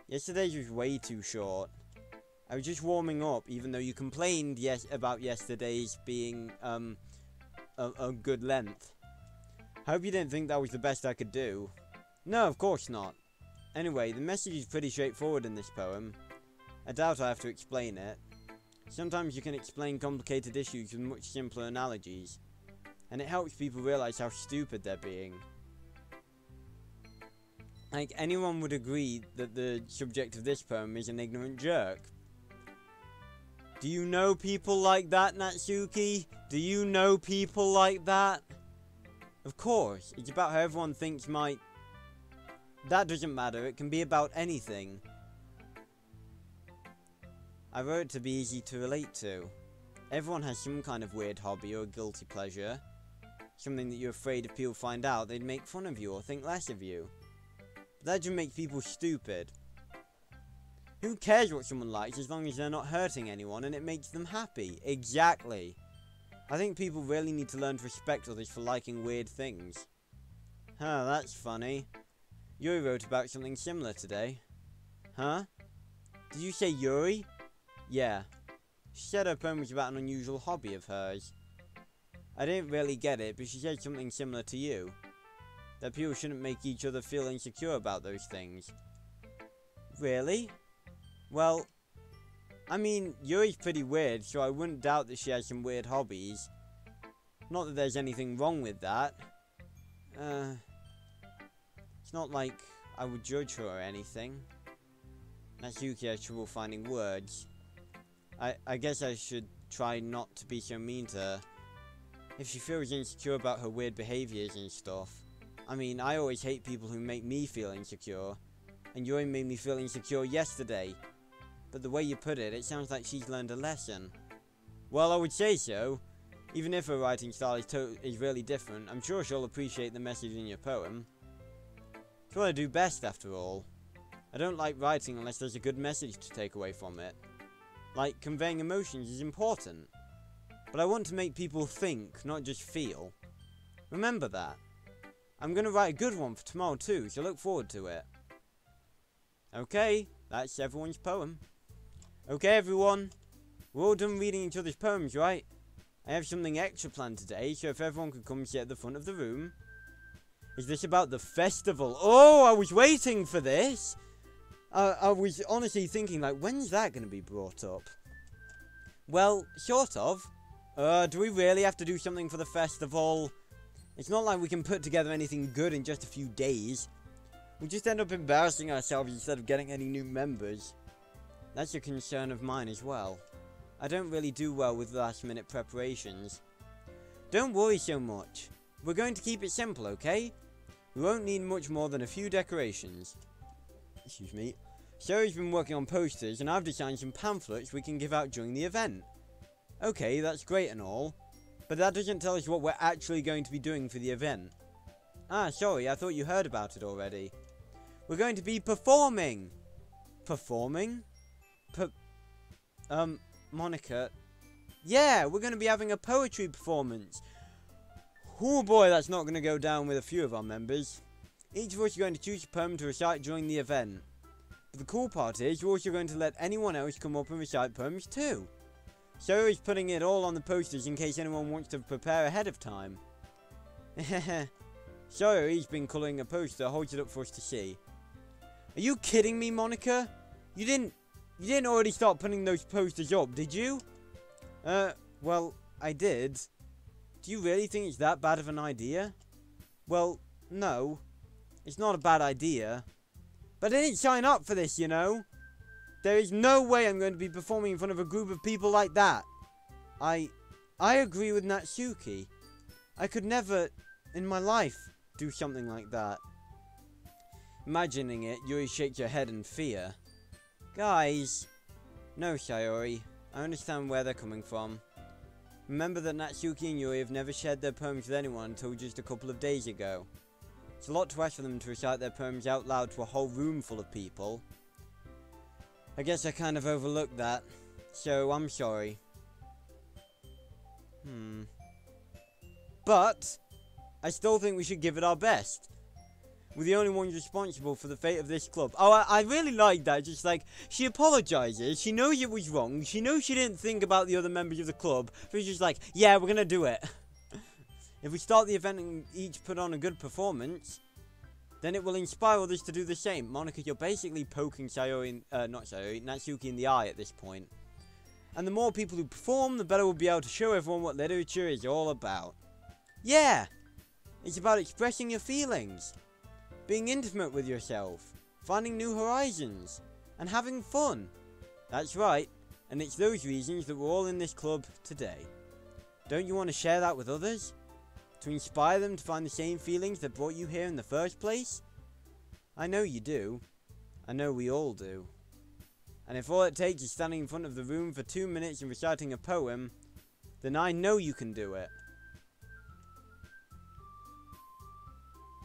Yesterday's was way too short. I was just warming up, even though you complained about yesterday's being, a good length. I hope you didn't think that was the best I could do. No, of course not. Anyway, the message is pretty straightforward in this poem. I doubt I have to explain it. Sometimes you can explain complicated issues with much simpler analogies, and it helps people realize how stupid they're being. Like, anyone would agree that the subject of this poem is an ignorant jerk. Do you know people like that, Natsuki? Do you know people like that? Of course, it's about how everyone thinks might... That doesn't matter, it can be about anything. I wrote it to be easy to relate to. Everyone has some kind of weird hobby or guilty pleasure. Something that you're afraid if people find out, they'd make fun of you or think less of you. But that just makes people stupid. Who cares what someone likes as long as they're not hurting anyone and it makes them happy? Exactly. I think people really need to learn to respect others for liking weird things. Huh, that's funny. Yuri wrote about something similar today. Huh? Did you say Yuri? Yeah. She said her poem was about an unusual hobby of hers. I didn't really get it, but she said something similar to you. that people shouldn't make each other feel insecure about those things. Really? Well, I mean, Yuri's pretty weird, so I wouldn't doubt that she has some weird hobbies. Not that there's anything wrong with that. It's not like I would judge her or anything. Natsuki has trouble finding words. I guess I should try not to be so mean to her. If she feels insecure about her weird behaviors and stuff. I mean, I always hate people who make me feel insecure. And Yuri made me feel insecure yesterday. But the way you put it, it sounds like she's learned a lesson. Well, I would say so. Even if her writing style is really different, I'm sure she'll appreciate the message in your poem. It's what I do best, after all. I don't like writing unless there's a good message to take away from it. Like, conveying emotions is important. But I want to make people think, not just feel. Remember that. I'm going to write a good one for tomorrow too, so look forward to it. Okay, that's everyone's poem. Okay, everyone. We're all done reading each other's poems, right? I have something extra planned today, so if everyone could come sit at the front of the room. Is this about the festival? Oh, I was waiting for this! I was honestly thinking, like, when's that going to be brought up? Well, sort of. Do we really have to do something for the festival? It's not like we can put together anything good in just a few days. We'll just end up embarrassing ourselves instead of getting any new members. That's a concern of mine as well. I don't really do well with last-minute preparations. Don't worry so much. We're going to keep it simple, okay? We won't need much more than a few decorations. Excuse me. Sherry's been working on posters, and I've designed some pamphlets we can give out during the event. Okay, that's great and all, but that doesn't tell us what we're actually going to be doing for the event. Ah, sorry, I thought you heard about it already. We're going to be performing! Performing? Monica. Yeah, we're going to be having a poetry performance. Oh boy, that's not going to go down with a few of our members. Each of us are going to choose a poem to recite during the event. But the cool part is, we're also going to let anyone else come up and recite poems too. Sarah's putting it all on the posters in case anyone wants to prepare ahead of time. Sarah's been colouring a poster, holds it up for us to see. Are you kidding me, Monica? You didn't already start putting those posters up, did you? Well, I did. Do you really think it's that bad of an idea? Well, no. It's not a bad idea. But I didn't sign up for this, you know? There is no way I'm going to be performing in front of a group of people like that. I agree with Natsuki. I could never, in my life, do something like that. Imagining it, Yuri shakes her head in fear. Guys. No, Sayori. I understand where they're coming from. Remember that Natsuki and Yuri have never shared their poems with anyone until just a couple of days ago. It's a lot to ask for them to recite their poems out loud to a whole room full of people. I guess I kind of overlooked that, so I'm sorry. But I still think we should give it our best. We're the only ones responsible for the fate of this club. Oh, I really like that. Just like, she apologizes. She knows it was wrong. She knows she didn't think about the other members of the club. But she's just like, yeah, we're gonna do it. If we start the event and each put on a good performance, then it will inspire others to do the same. Monica, you're basically poking Natsuki in the eye at this point. And the more people who perform, the better we'll be able to show everyone what literature is all about. Yeah! It's about expressing your feelings. Being intimate with yourself, finding new horizons, and having fun. That's right, and it's those reasons that we're all in this club today. Don't you want to share that with others? To inspire them to find the same feelings that brought you here in the first place? I know you do. I know we all do. And if all it takes is standing in front of the room for 2 minutes and reciting a poem, then I know you can do it.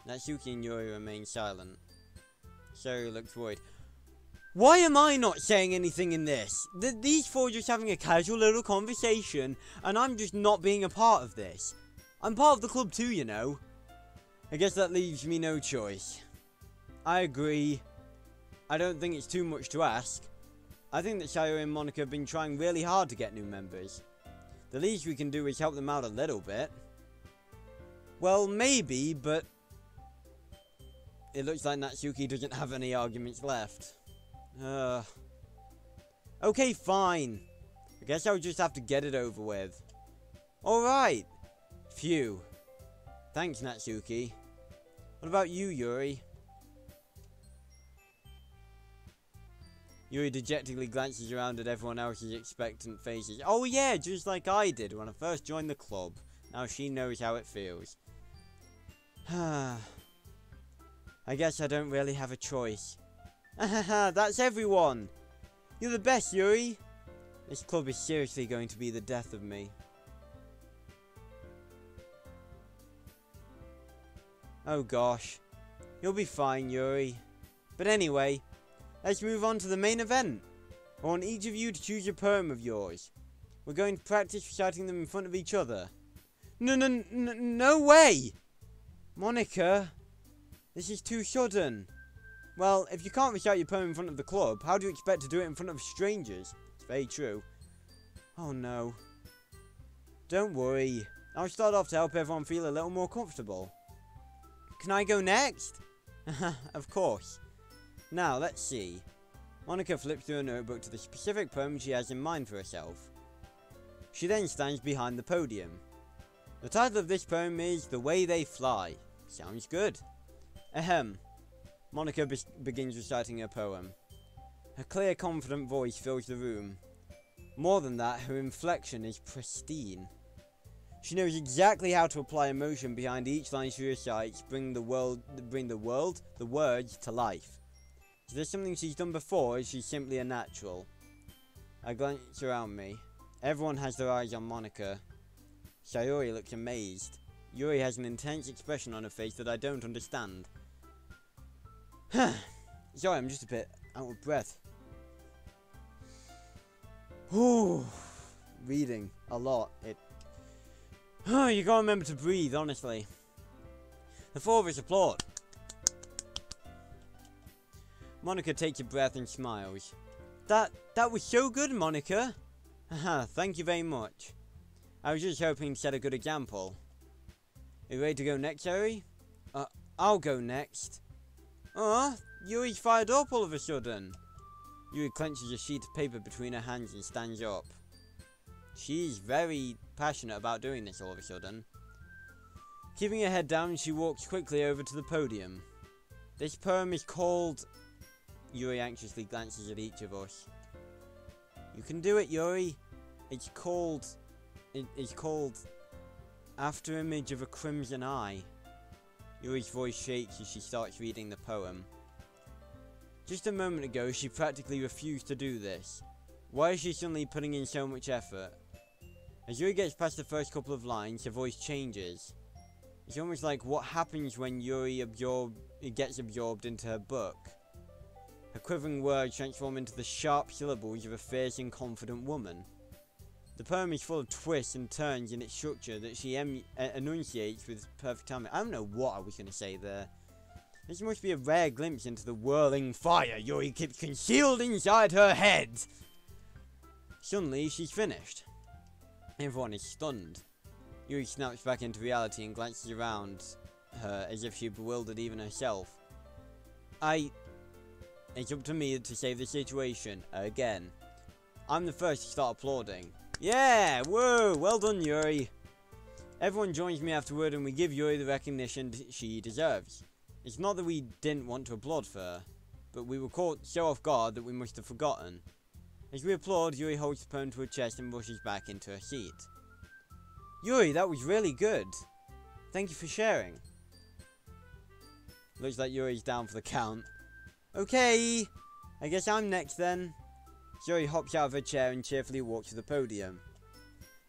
Natsuki and Yuri remain silent. Sherry looks worried. Why am I not saying anything in this? These four are just having a casual little conversation, and I'm just not being a part of this. I'm part of the club too, you know. I guess that leaves me no choice. I agree. I don't think it's too much to ask. I think that Sayori and Monica have been trying really hard to get new members. The least we can do is help them out a little bit. Well, maybe, but it looks like Natsuki doesn't have any arguments left. Okay, fine. I guess I'll just have to get it over with. Alright. Phew. Thanks, Natsuki. What about you, Yuri? Yuri dejectedly glances around at everyone else's expectant faces. Oh yeah, just like I did when I first joined the club. Now she knows how it feels. I guess I don't really have a choice. That's everyone! You're the best, Yuri! This club is seriously going to be the death of me. Oh gosh. You'll be fine, Yuri. But anyway, let's move on to the main event. I want each of you to choose a poem of yours. We're going to practice reciting them in front of each other. No way! Monica, this is too sudden. Well, if you can't recite your poem in front of the club, how do you expect to do it in front of strangers? It's very true. Oh no. Don't worry. I'll start off to help everyone feel a little more comfortable. Can I go next? Of course. Now, let's see. Monica flips through a notebook to the specific poem she has in mind for herself. She then stands behind the podium. The title of this poem is The Way They Fly. Sounds good. Ahem. Monica begins reciting her poem. Her clear, confident voice fills the room. More than that, her inflection is pristine. She knows exactly how to apply emotion behind each line she recites, bring the words to life. Is this something she's done before, or is she simply a natural? I glance around me. Everyone has their eyes on Monica. Sayori looks amazed. Yuri has an intense expression on her face that I don't understand. Sorry, I'm just a bit out of breath. Ooh, reading a lot. You gotta remember to breathe, honestly. The four of us applaud. Monica takes a breath and smiles. That was so good, Monica. Haha, thank you very much. I was just hoping to set a good example. Are you ready to go next, Yuri? I'll go next. Yuri's fired up all of a sudden. Yuri clenches a sheet of paper between her hands and stands up. She's very passionate about doing this all of a sudden. Keeping her head down, she walks quickly over to the podium. This poem is called... Yuri anxiously glances at each of us. You can do it, Yuri. It's called... After Image of a Crimson Eye. Yuri's voice shakes as she starts reading the poem. Just a moment ago, she practically refused to do this. Why is she suddenly putting in so much effort? As Yuri gets past the first couple of lines, her voice changes. It's almost like what happens when Yuri gets absorbed into her book. Her quivering words transform into the sharp syllables of a fierce and confident woman. The poem is full of twists and turns in its structure that she enunciates with perfect timing. I don't know what I was going to say there. This must be a rare glimpse into the whirling fire Yuri keeps concealed inside her head. Suddenly, she's finished. Everyone is stunned. Yuri snaps back into reality and glances around her as if she bewildered even herself. It's up to me to save the situation, again. I'm the first to start applauding. Yeah! Whoa! Well done, Yuri! Everyone joins me afterward and we give Yuri the recognition she deserves. It's not that we didn't want to applaud for her, but we were caught so off guard that we must have forgotten. As we applaud, Yuri holds the poem to her chest and rushes back into her seat. Yuri, that was really good. Thank you for sharing. Looks like Yuri's down for the count. Okay, I guess I'm next then. Yuri hops out of her chair and cheerfully walks to the podium.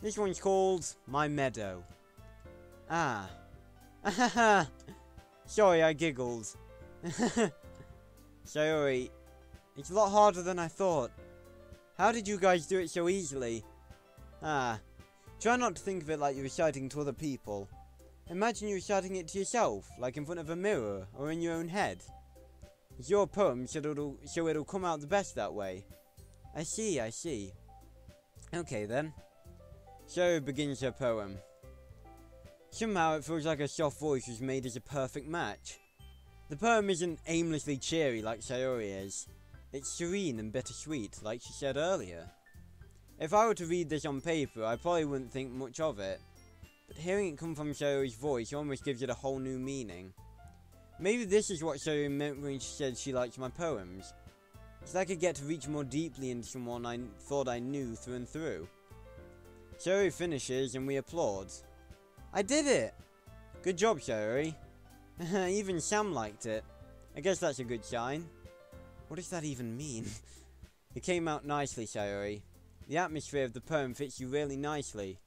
This one's called My Meadow. Ah. Ahaha. Sorry, I giggled. Sayori, it's a lot harder than I thought. How did you guys do it so easily? Try not to think of it like you're reciting to other people. Imagine you're reciting it to yourself, like in front of a mirror, or in your own head. It's your poem, so it'll come out the best that way. I see. Okay then. Sayori begins her poem. Somehow it feels like her soft voice was made as a perfect match. The poem isn't aimlessly cheery like Sayori is. It's serene and bittersweet, like she said earlier. If I were to read this on paper, I probably wouldn't think much of it. But hearing it come from Sayori's voice almost gives it a whole new meaning. Maybe this is what Sayori meant when she said she liked my poems. It's like I get to reach more deeply into someone I thought I knew through and through. Sayori finishes and we applaud. I did it! Good job, Sayori. Even Sam liked it. I guess that's a good sign. What does that even mean? It came out nicely, Sayori. The atmosphere of the poem fits you really nicely.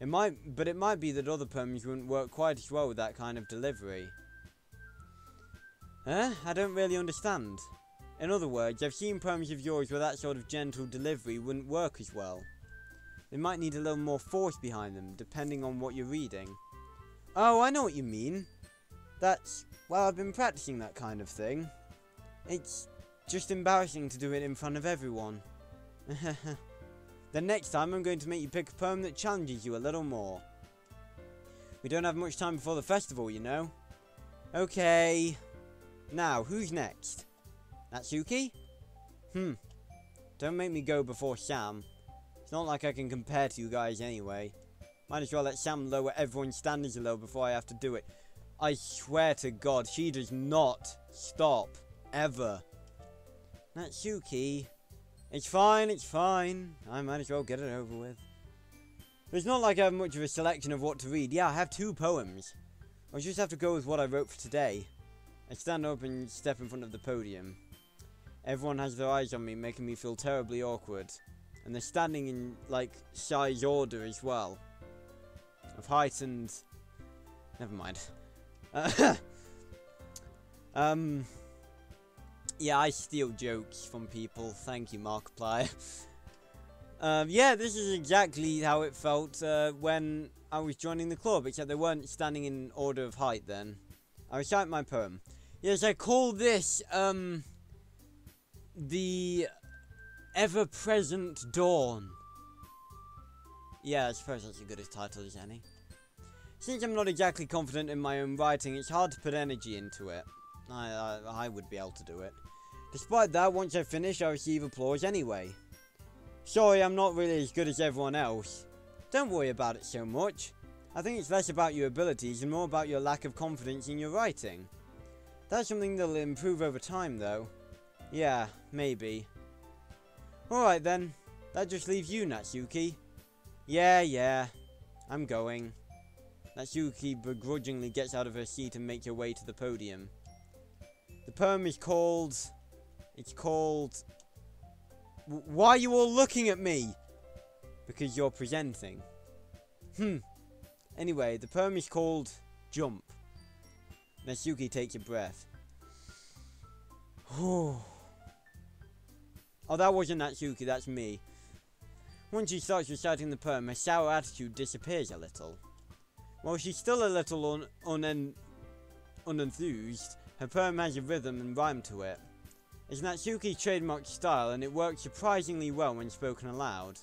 It might be that other poems wouldn't work quite as well with that kind of delivery. I don't really understand. In other words, I've seen poems of yours where that sort of gentle delivery wouldn't work as well. They might need a little more force behind them, depending on what you're reading. Oh, I know what you mean. Well, I've been practicing that kind of thing. It's just embarrassing to do it in front of everyone. Then next time I'm going to make you pick a poem that challenges you a little more. We don't have much time before the festival, you know. Okay. Now, who's next? Natsuki? Don't make me go before Sam. It's not like I can compare to you guys anyway. Might as well let Sam lower everyone's standards a little before I have to do it. I swear to God, she does not stop. Ever. Natsuki. It's fine, it's fine. I might as well get it over with. It's not like I have much of a selection of what to read. Yeah, I have 2 poems. I'll just have to go with what I wrote for today. I stand up and step in front of the podium. Everyone has their eyes on me, making me feel terribly awkward. And they're standing in, like, size order as well. Of height and... Never mind. Yeah, I steal jokes from people. Thank you, Markiplier. Yeah, this is exactly how it felt when I was joining the club, except they weren't standing in order of height then. I recite my poem. Yes, I call this, the ever-present dawn. Yeah, I suppose that's as good a title as any. Since I'm not exactly confident in my own writing, it's hard to put energy into it. I would be able to do it. Despite that, once I finish, I receive applause anyway. Sorry, I'm not really as good as everyone else. Don't worry about it so much. I think it's less about your abilities and more about your lack of confidence in your writing. That's something that'll improve over time, though. Yeah, maybe. Alright then, that just leaves you, Natsuki. Yeah, I'm going. Natsuki begrudgingly gets out of her seat and makes her way to the podium. The poem is called... It's called... Why are you all looking at me? Because you're presenting. Anyway, the poem is called Jump. Natsuki takes a breath. Oh, that wasn't Natsuki, that's me. Once she starts reciting the poem, her sour attitude disappears a little. While she's still a little unenthused, her poem has a rhythm and rhyme to it. It's Natsuki's trademark style, and it works surprisingly well when spoken aloud.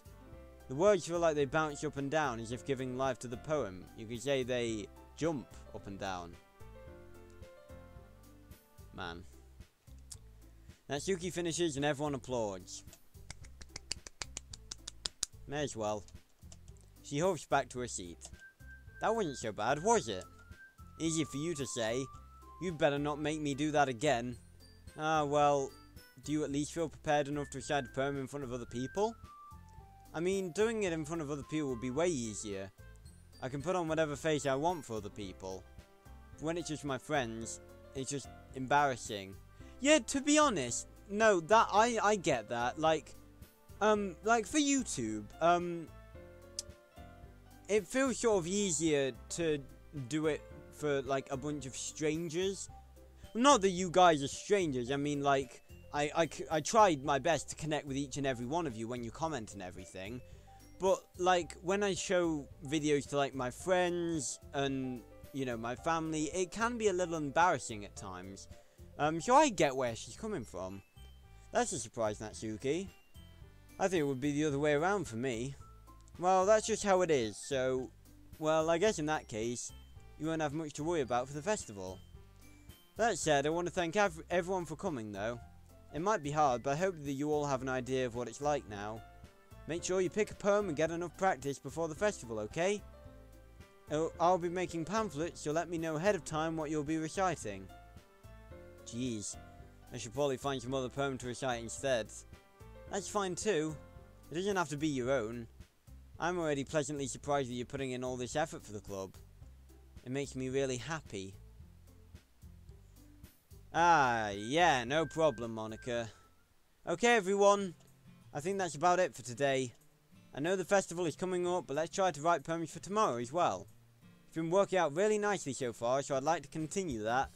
The words feel like they bounce up and down as if giving life to the poem. You could say they jump up and down. Man. Natsuki finishes and everyone applauds. May as well. She hops back to her seat. That wasn't so bad, was it? Easy for you to say. You'd better not make me do that again. Well, do you at least feel prepared enough to recite a poem in front of other people? I mean, doing it in front of other people would be way easier. I can put on whatever face I want for other people. But when it's just my friends, it's just embarrassing. Yeah, to be honest, no, that I get that. Like for YouTube, it feels sort of easier to do it for like a bunch of strangers. Not that you guys are strangers. I mean, like, I tried my best to connect with each and every one of you when you comment and everything. But, like, when I show videos to, like, my friends and, you know, my family, it can be a little embarrassing at times. So I get where she's coming from. That's a surprise, Natsuki. I think it would be the other way around for me. Well, that's just how it is, so... Well, I guess in that case, you won't have much to worry about for the festival. That said, I want to thank everyone for coming, though. It might be hard, but I hope that you all have an idea of what it's like now. Make sure you pick a poem and get enough practice before the festival, okay? I'll be making pamphlets, so let me know ahead of time what you'll be reciting. Jeez, I should probably find some other poem to recite instead. That's fine too. It doesn't have to be your own. I'm already pleasantly surprised that you're putting in all this effort for the club. It makes me really happy. Ah, yeah, no problem, Monica. Okay, everyone. I think that's about it for today. I know the festival is coming up, but let's try to write poems for tomorrow as well. It's been working out really nicely so far, so I'd like to continue that.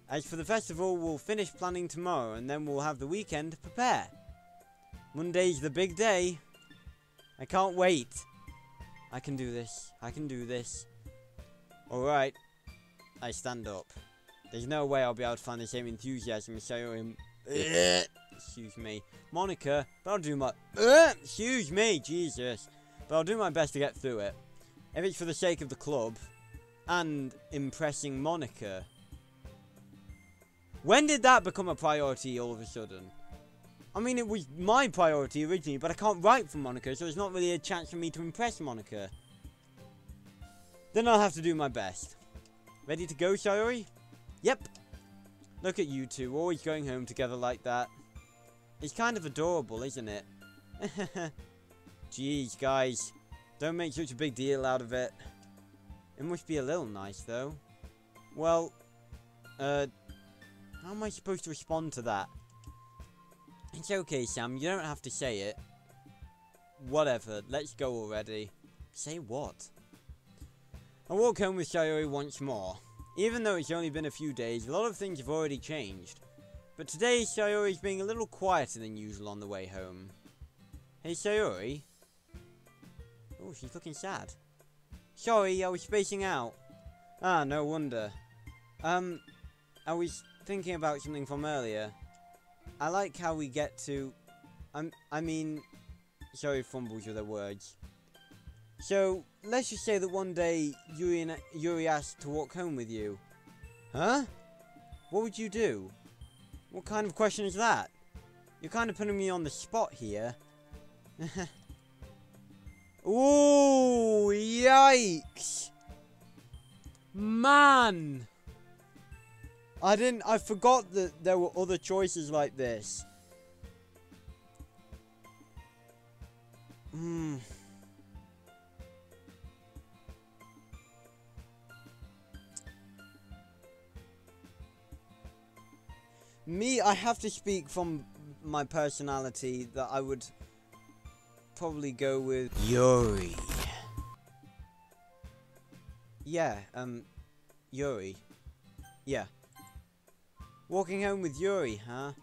As for the festival, we'll finish planning tomorrow, and then we'll have the weekend to prepare. Monday's the big day. I can't wait. I can do this. I can do this. Alright. I stand up. There's no way I'll be able to find the same enthusiasm as Sayori. Excuse me. Monica, but I'll do my... excuse me, Jesus. But I'll do my best to get through it. If it's for the sake of the club. And impressing Monica. When did that become a priority all of a sudden? I mean, it was my priority originally, but I can't write for Monica, so there's not really a chance for me to impress Monica. Then I'll have to do my best. Ready to go, Sayori? Yep. Look at you two, always going home together like that. It's kind of adorable, isn't it? Jeez, guys. Don't make such a big deal out of it. It must be a little nice, though. Well, how am I supposed to respond to that? It's okay, Sam. You don't have to say it. Whatever. Let's go already. Say what? I walk home with Sayori once more. Even though it's only been a few days, a lot of things have already changed. But today, Sayori's being a little quieter than usual on the way home. Hey, Sayori? Oh, she's looking sad. Sorry, I was spacing out. Ah, no wonder. I was thinking about something from earlier. I like how we get to... I mean... Sorry, fumbles with the words. So, let's just say that one day, Yuri asked to walk home with you. Huh? What would you do? What kind of question is that? You're kind of putting me on the spot here. Ooh, yikes! Man! I forgot that there were other choices like this. Me, I have to speak from my personality that I would probably go with Yuri. Yeah, Yuri. Yeah. Walking home with Yuri, huh?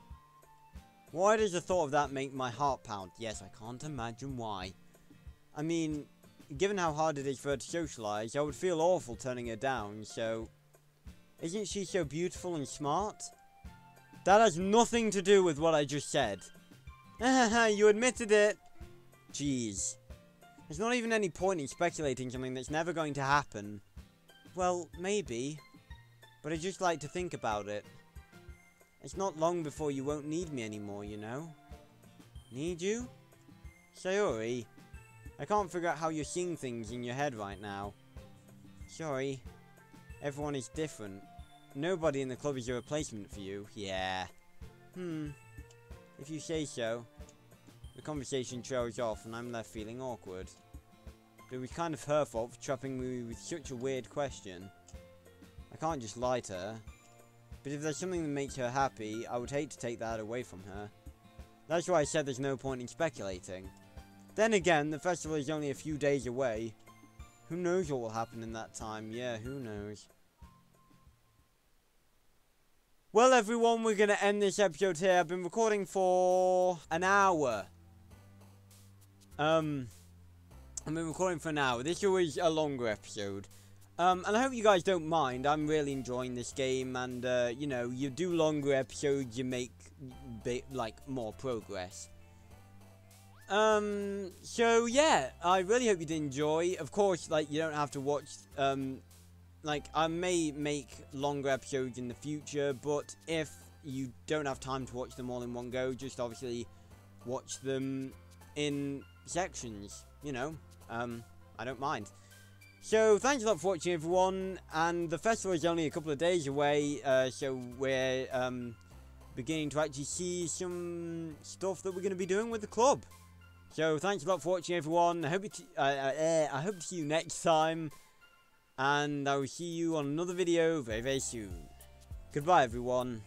Why does the thought of that make my heart pound? Yes, I can't imagine why. I mean, given how hard it is for her to socialize, I would feel awful turning her down, so... Isn't she so beautiful and smart? That has nothing to do with what I just said. You admitted it. Jeez. There's not even any point in speculating something that's never going to happen. Well, maybe. But I just like to think about it. It's not long before you won't need me anymore, you know? Need you? Sayori, I can't figure out how you're seeing things in your head right now. Sorry. Everyone is different. Nobody in the club is a replacement for you. Yeah. If you say so. The conversation trails off and I'm left feeling awkward. But it was kind of her fault for trapping me with such a weird question. I can't just lie to her. But if there's something that makes her happy, I would hate to take that away from her. That's why I said there's no point in speculating. Then again, the festival is only a few days away. Who knows what will happen in that time? Yeah, who knows? Well, everyone, we're going to end this episode here. I've been recording for an hour. I've been recording for an hour. This was a longer episode. And I hope you guys don't mind. I'm really enjoying this game. And, you know, you do longer episodes, you make, like, more progress. So, yeah. I really hope you did enjoy. Of course, like, you don't have to watch, like, I may make longer episodes in the future, but if you don't have time to watch them all in one go, just obviously watch them in sections, you know. I don't mind. So, thanks a lot for watching, everyone, and the festival is only a couple of days away, so we're, beginning to actually see some stuff that we're going to be doing with the club. So, thanks a lot for watching, everyone. I hope to see you next time, and I will see you on another video very, very soon. Goodbye, everyone.